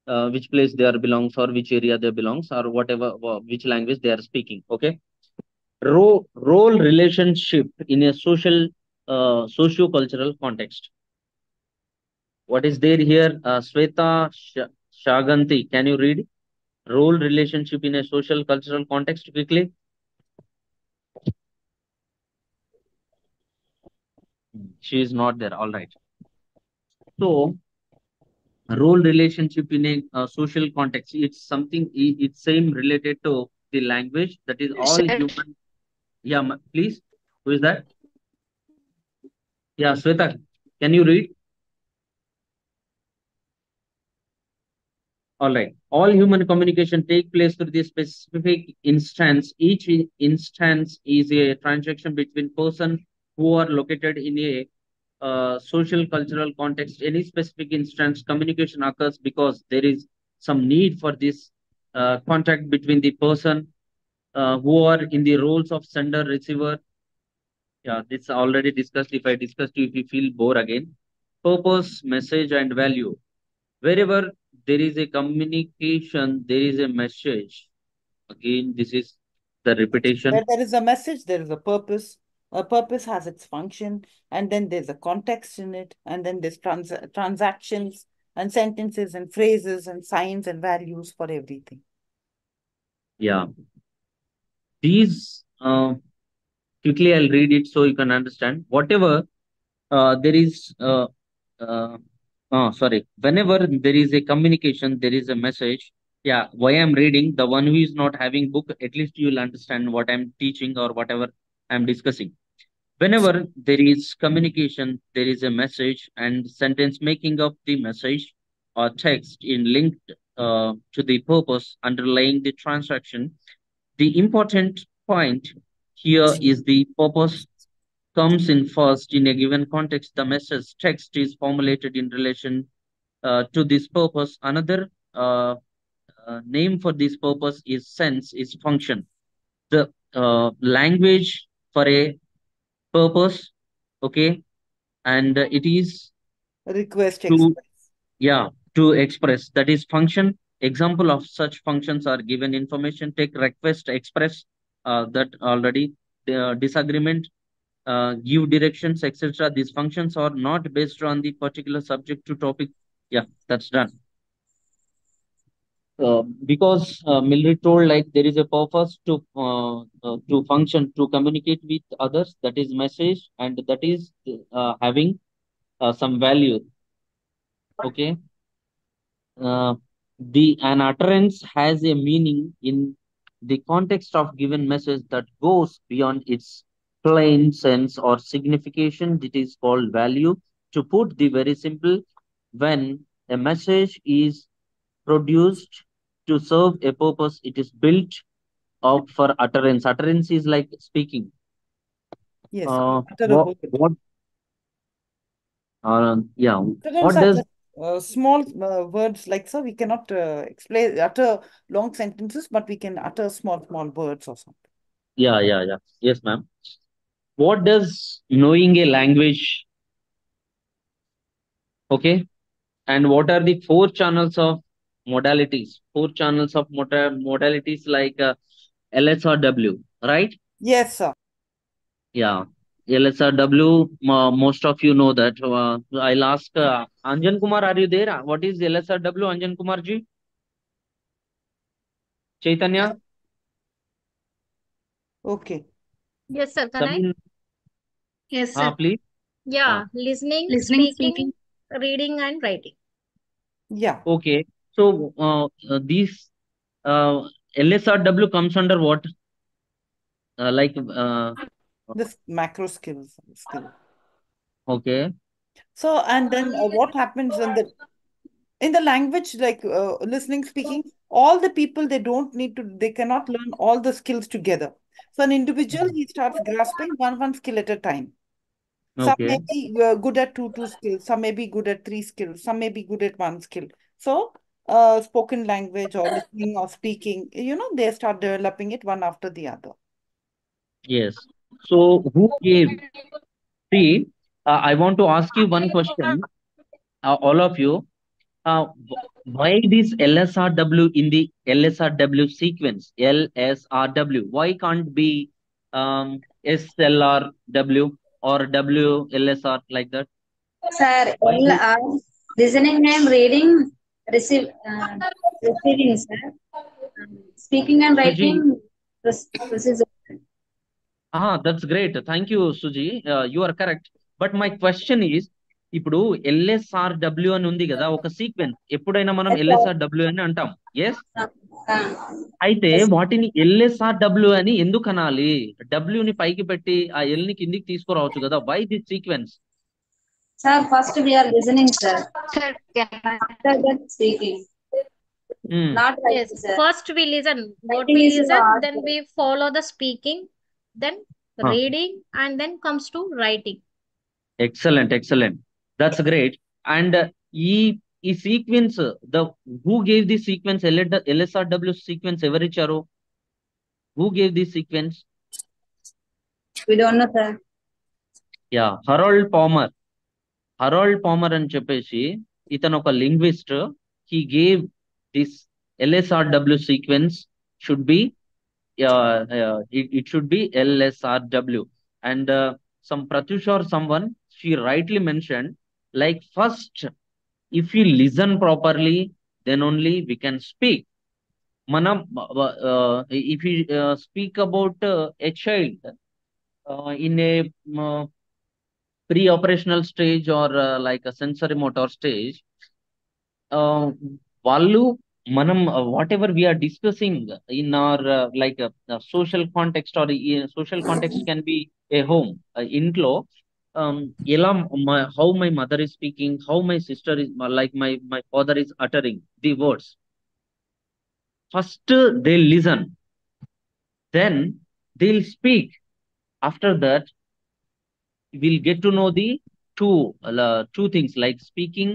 which place they are belongs, or which area they belongs, or whatever, which language they are speaking. Okay. Role relationship in a socio-cultural context. What is there here? Sweta Shaganti, can you read? Role relationship in a social cultural context quickly. She is not there. All right. So, role relationship in a social context. It's something. It's same related to the language. That is all human. Yeah, please. Who is that? Yeah, Sweta, can you read? All right. All human communication take place through this specific instance. Each instance is a transaction between person who are located in a social cultural context. Any specific instance communication occurs because there is some need for this contact between the person who are in the roles of sender receiver. Yeah, this already discussed. If I discussed you, if you feel bore again. Purpose, message, and value. Wherever there is a communication, there is a message. Again, this is the repetition. Where there is a message, there is a purpose. A purpose has its function, and then there's a context in it, and then there's transactions and sentences and phrases and signs and values for everything. Yeah. These quickly I'll read it so you can understand. Whatever there is sorry. Whenever there is a communication, there is a message. Yeah, why I'm reading, the one who is not having book, at least you'll understand what I'm teaching or whatever I'm discussing. Whenever there is communication, there is a message and sentence making up the message or text in linked to the purpose underlying the transaction. The important point here is the purpose comes in first. In a given context, the message text is formulated in relation to this purpose. Another name for this purpose is sense, is function. The language for a purpose, okay, and it is Request, to, express. yeah, to express. That is function. Example of such functions are given information. Take request, express. That already disagreement, give directions, etc. These functions are not based on the particular subject to topic. Yeah, that's done. Because Mildred told like there is a purpose to function, to communicate with others. That is message, and that is having some value. Okay, uh, the an utterance has a meaning in the context of given message that goes beyond its plain sense or signification. It is called value. To put the very simple, when a message is produced to serve a purpose, it is built up for utterance. Utterance is like speaking. Yes, utter a What word. what yeah, Utterance what are does, just small words, like so we cannot explain utter long sentences, but we can utter small words or something. yeah, yes ma'am, what does knowing a language, okay, and what are the four channels of modalities, modalities like LSRW, right? Yes, sir. Yeah, LSRW, most of you know that. I'll ask Anjan Kumar, are you there? What is LSRW, Anjan Kumar ji? Chaitanya? Okay. Yes, sir. Can I? Sabine? Yes, sir. Please. Yeah, listening, Listening, speaking, reading, and writing. Yeah. Okay. So these LSRW comes under what? Like This macro skills skill. okay. So, and then what happens in the language, like listening, speaking, all the people, they cannot learn all the skills together. So an individual, he starts grasping one skill at a time. Some may Okay. be good at two skills, some may be good at three skills, some may be good at one skill. So spoken language or listening or speaking, they start developing it one after the other. Yes. So who gave? See, I want to ask you one question, all of you. Why this LSRW in the LSRW sequence? LSRW. Why can't be SLRW or WLSR like that? sir. Why L do? are listening and reading, receive, receiving, sir. Speaking and Suji, writing, procedure. that's great. Thank you, Suji. You are correct. But my question is, ఇప్పుడు LSRW అని ఉంది కదా ఒక sequence, ఎప్పుడైనా మనం Yes, sir. LSRW అని అంటాం. Yes, Uh, అయితే yes, వాటిని LSRW అని ఎందుకు అనాలి? W ని పైకి పెట్టి ఆ L ని కిందికి తీసుకురావచ్చు కదా. Why this sequence? Sir, first we are listening, sir. Sir, can I? After that, speaking. Not Yes, writing, sir. first we listen. What Writing we is listen, hard, then sir. we follow the speaking, then Huh. reading, and then comes to writing. Excellent, excellent. That's great. And ఈ sequence the who gave the sequence LSRW sequence ఎవరిచ్చారు? Who gave this sequence? We don't know, sir. Yeah, Harold Palmer అని చెప్పేసి ఇతను ఒక linguist. He gave this LSRW sequence should be it should be LSRW. And some Pratyush or someone, she rightly mentioned, like first, if you listen properly, then only we can speak. Manam, if you speak about a child in a pre-operational stage or like a sensory motor stage, వాళ్ళు మనం whatever we are discussing in our like social context or social context can be a home ఇంట్లో ఎలా how my mother is speaking, how my sister is like my father is uttering the words. First they listen, then they'll speak. After that we'll get to know the two things like speaking,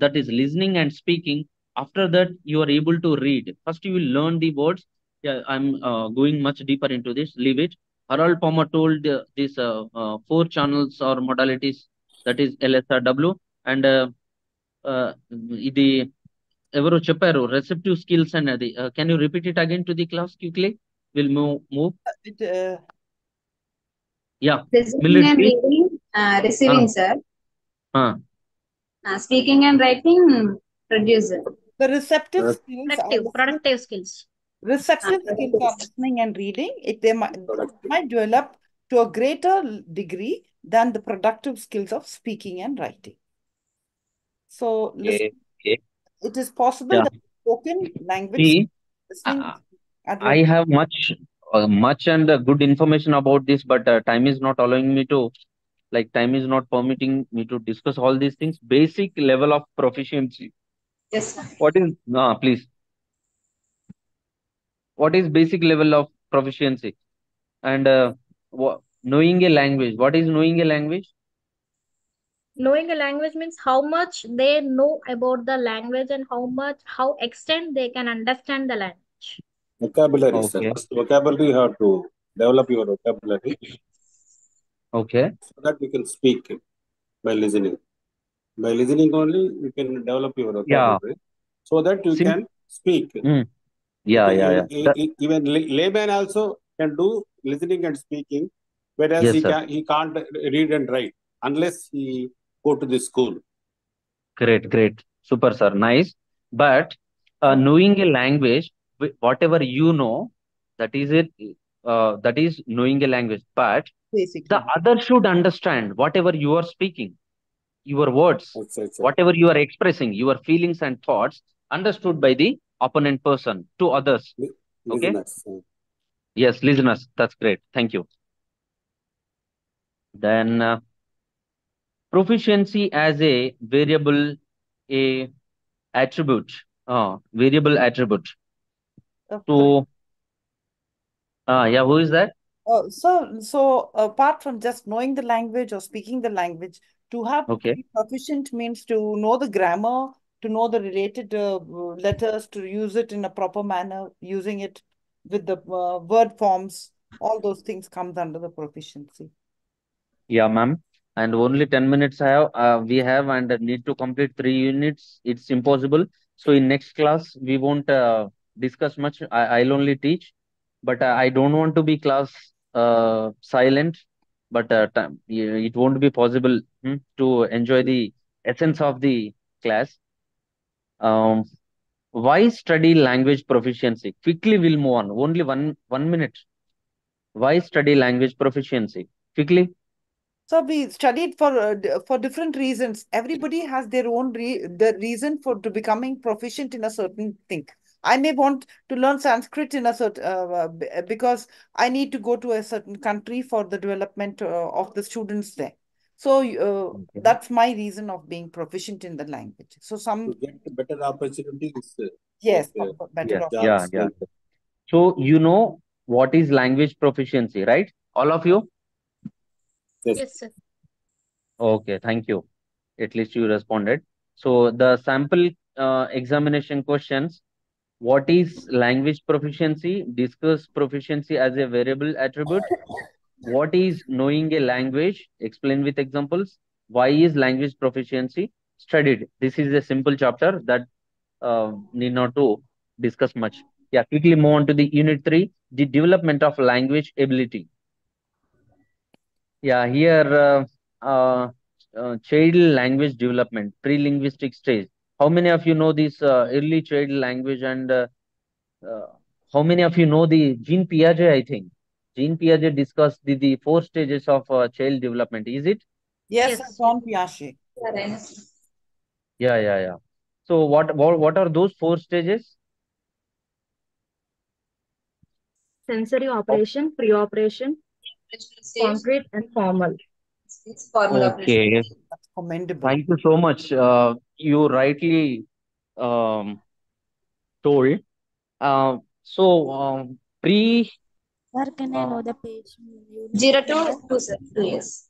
that is listening and speaking. After that you are able to read. First you will learn the words. Yeah, I'm going much deeper into this, leave it. Harold Palmer told these four channels or modalities, that is LSRW. And ఇది ఎవరు చెప్పారు receptive skills అనేది? Can you repeat it again to the class quickly? We'll move. Yeah, Listening and please. reading, receiving, sir. Speaking and writing, producer. The receptive skills are Productive skills. Receptive skills are listening and reading. They might develop to a greater degree than the productive skills of speaking and writing. So, it is possible that spoken language, See, listening, I have much and good information about this, but time is not allowing me to, like, time is not permitting me to discuss all these things. Basic level of proficiency. Yes, sir. What is, please? What is basic level of proficiency? And knowing a language. What is knowing a language? Knowing a language means how much they know about the language and how extent they can understand the language. Vocabulary, sir. Okay. First vocabulary, you have to develop your vocabulary. Okay. So that you can speak by listening. By listening only, you can develop your vocabulary. So that you can speak. Yeah. Even layman also can do listening and speaking, whereas Yes, he can't read and write unless he go to the school. Great. Super, sir. Nice. But knowing a language, whatever you know, that is it. That is knowing a language. But basically, the other should understand whatever you are speaking, your words, whatever you are expressing, your feelings and thoughts, understood by the opponent person to others. Okay. Listeners. Yes, listeners. That's great. Thank you. Then proficiency as a variable, a attribute, variable attribute. So yeah, who is that? So apart from just knowing the language or speaking the language, to have to be proficient means to know the grammar, to know the related letters, to use it in a proper manner, using it with the word forms. All those things comes under the proficiency. Yeah, ma'am. And only 10 minutes we have and need to complete 3 units. It's impossible. So in next class, we won't discuss much. I'll only teach. But I don't want to be class silent. But it won't be possible to enjoy the essence of the class. Why study language proficiency? Quickly, we'll move on. Only one minute. Why study language proficiency? Quickly. So we studied for different reasons. Everybody has their own the reason for to becoming proficient in a certain thing. I may want to learn Sanskrit in a certain because I need to go to a certain country for the development of the students there. So Okay. that's my reason of being proficient in the language. So To get better opportunities, yes, like better Yeah, jobs. yeah. So you know what is language proficiency, right? All of you? Yes. Yes, sir. Okay, thank you. At least you responded. So the sample examination questions: what is language proficiency? Discuss proficiency as a variable attribute. What is knowing a language? Explain with examples. Why is language proficiency studied? This is a simple chapter that need not to discuss much. Yeah, quickly move on to the unit 3, the development of language ability. Yeah, here child language development, pre-linguistic stage. How many of you know this early child language, and uh, how many of you know the Jean Piaget? I think Jean Piaget discussed the 4 stages of child development. Is it? yes, Yes. John Piaget. Yeah, yeah, yeah. So what are those 4 stages? Sensory operation, pre-operation, concrete, and formal. Formal operation. Okay, That's commendable. thank you so much. You rightly um, told. So pre Sir, can I know uh, the page? Zero to 2 years.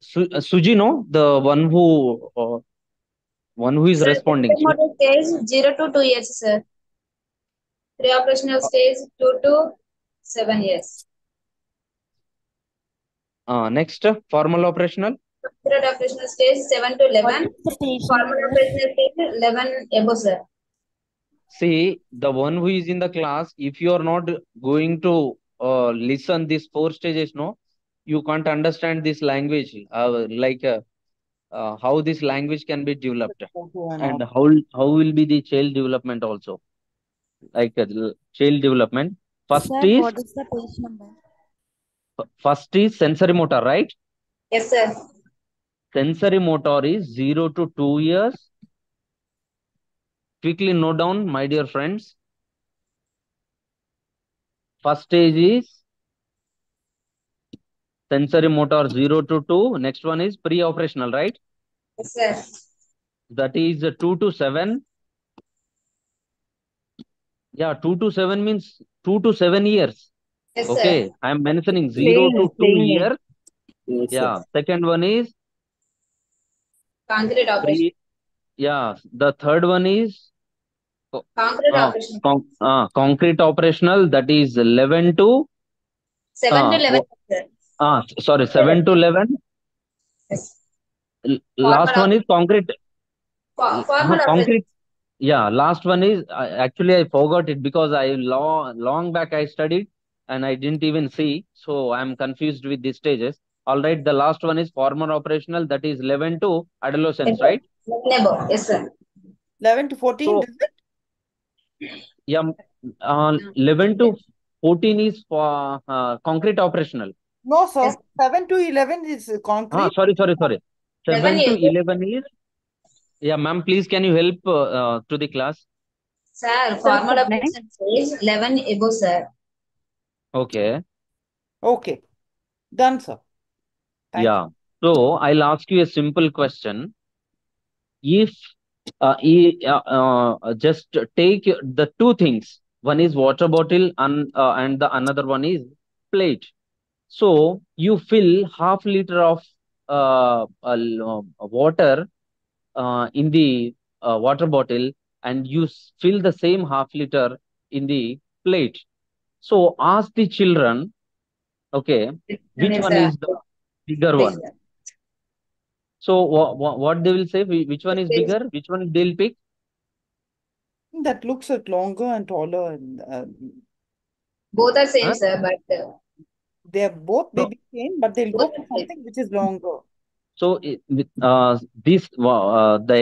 Suji, no, the one who is Sir, responding. motor stage 0 to 2 years, sir. Pre-operational stage 2 to 7 years. Next, formal operational. Accurate operational stage 7 to What 11. is the page Formal number? operational stage 11 above, sir. See, the one who is in the class, if you are not going to listen these 4 stages, no, you can't understand this language, how this language can be developed, Photo and and all. how will be the child development also, child development. First Sir, is what is the page number? first is sensory motor, right? Yes, sir. Sensory motor is 0 to 2 years. Quickly note down, my dear friends. First stage is sensory motor 0 to 2. Next one is pre-operational, right? Yes, sir. That is 2 to 7. Yeah, 2 to 7 means 2 to 7 years. Yes, sir. Okay, I am mentioning zero Playing to age, two playing age. years. Yes, sir. Yeah, second one is Concrete operation. pre. Yeah, the third one is Concrete operation. concrete operational. That is 11 to 7 to 11, sir. sorry, 7 to 11. Yes. Last Formal one is concrete. No, formal operation. concrete. Yeah, last one is actually I forgot it because I long back I studied and I didn't even see, so I'm confused with these stages. All right, the last one is formal operational, that is 11 to adolescence, right? Above. Yes, sir. 11 to 14, So does it? yeah, 11 to 14 is for concrete operational. No, sir. Yes. 7 to 11 is concrete. Sorry. 11 7 to years. 11 is, yeah, ma'am, please can you help to the class? Sir, Sir, formal next. operation stage 11 above, sir. Okay. Okay. Done, sir. Thank you. Yeah. So I'll ask you a simple question. If just take the two things, one is water bottle and the another one is plate. So you fill half liter of water in the water bottle, and you fill the same half liter in the plate. So ask the children, okay, which It's one a is the bigger big, one? So what they will say? Which one is big. bigger? Which one they'll pick? That looks at longer and taller. And, Both are same, Huh? sir, but they're both So maybe same, but they'll go both for are same. something which is longer. so the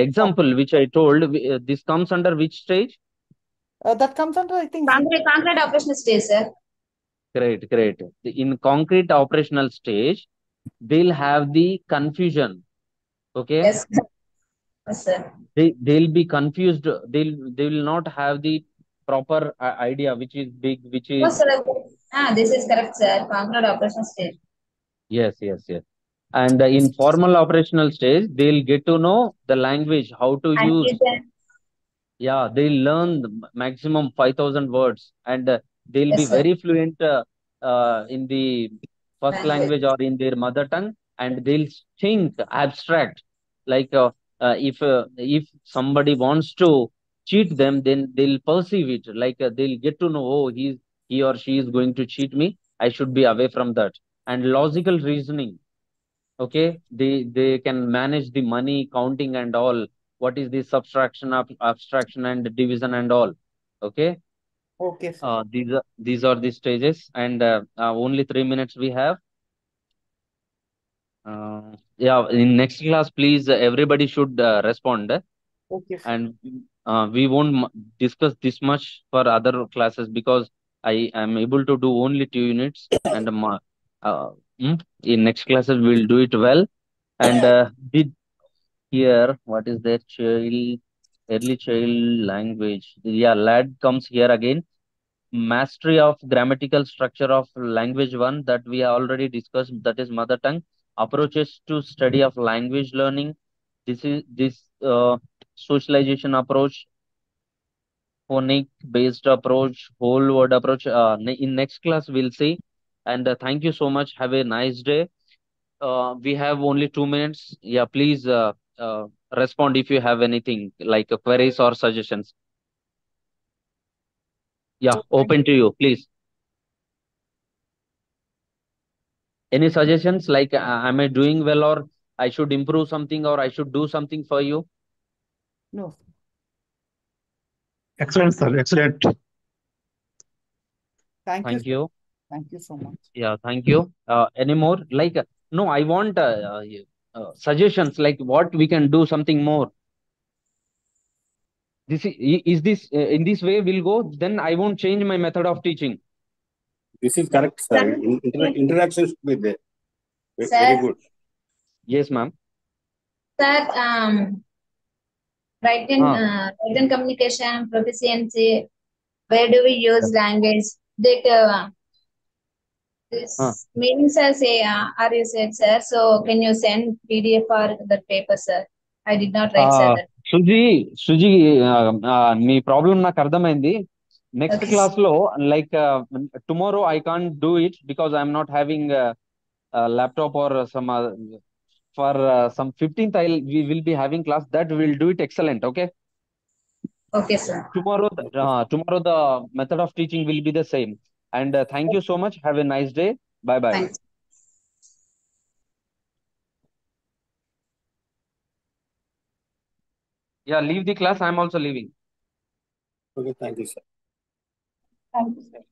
example which I told, this comes under which stage? That comes under, I think, Concrete operation stage, sir. Great, great. In concrete operational stage, they'll have the confusion. Okay, Yes, yes, sir. they'll be confused. They will not have the proper idea which is big, which No, is sir. This is correct, sir. Concrete operation stage. Yes, yes, yes. And in formal operational stage, they'll get to know the language, how to And use. written. Yeah, they'll learn the maximum 5,000 words, and they'll be Yes, sir. very fluent in the first Language. language or in their mother tongue, and they'll think abstract. Like if somebody wants to cheat them, then they'll perceive it. Like they'll get to know, oh, he or she is going to cheat me. I should be away from that. And logical reasoning. Okay, they can manage the money counting and all. What is the subtraction, abstraction and division and all. Okay, Okay, sir. these are the stages, and only 3 minutes we have. Yeah, in next class, please, everybody should respond, Okay, sir. and we won't discuss this much for other classes because I am able to do only 2 units, and uh, in next classes we'll do it well. And did here, what is that child, early child language? Yeah, lad comes here again. Mastery of grammatical structure of language one that we have already discussed, that is mother tongue. Approaches to study of language learning. This socialization approach, phonic based approach, whole word approach. In next class we'll see. And thank you so much. Have a nice day. We have only 2 minutes. Yeah, please respond if you have anything like queries or suggestions. Yeah, Thank open to you, please. Any suggestions like am I doing well, or I should improve something, or I should do something for you? No. Excellent, sir. Excellent. Thank you, Thank sir. you. Thank you so much. Yeah, thank you. Any more? Like no, I want suggestions like what we can do something more. Is this in this way we'll go? Then I won't change my method of teaching. This is correct, sir. Sir, Interaction should be there. Very sir, good. Yes, ma'am. sir, Ah, written communication proficiency. Where do we use language? That ah. this meanings are say are you said, sir? So can you send PDF or the paper, sir? I did not write, sir. That. Suji మీ problem నాకు అర్థమైంది. Next Okay, class లో like tomorrow I can't do it because I'm not having laptop or some for some 15th we will be having class that will do it excellent. Okay, okay, sir. tomorrow the method of teaching will be the same. And thank you so much. Have a nice day. Bye bye. Thanks. Yeah, leave the class. I'm also leaving. Okay, thank you, sir. Thank you, sir.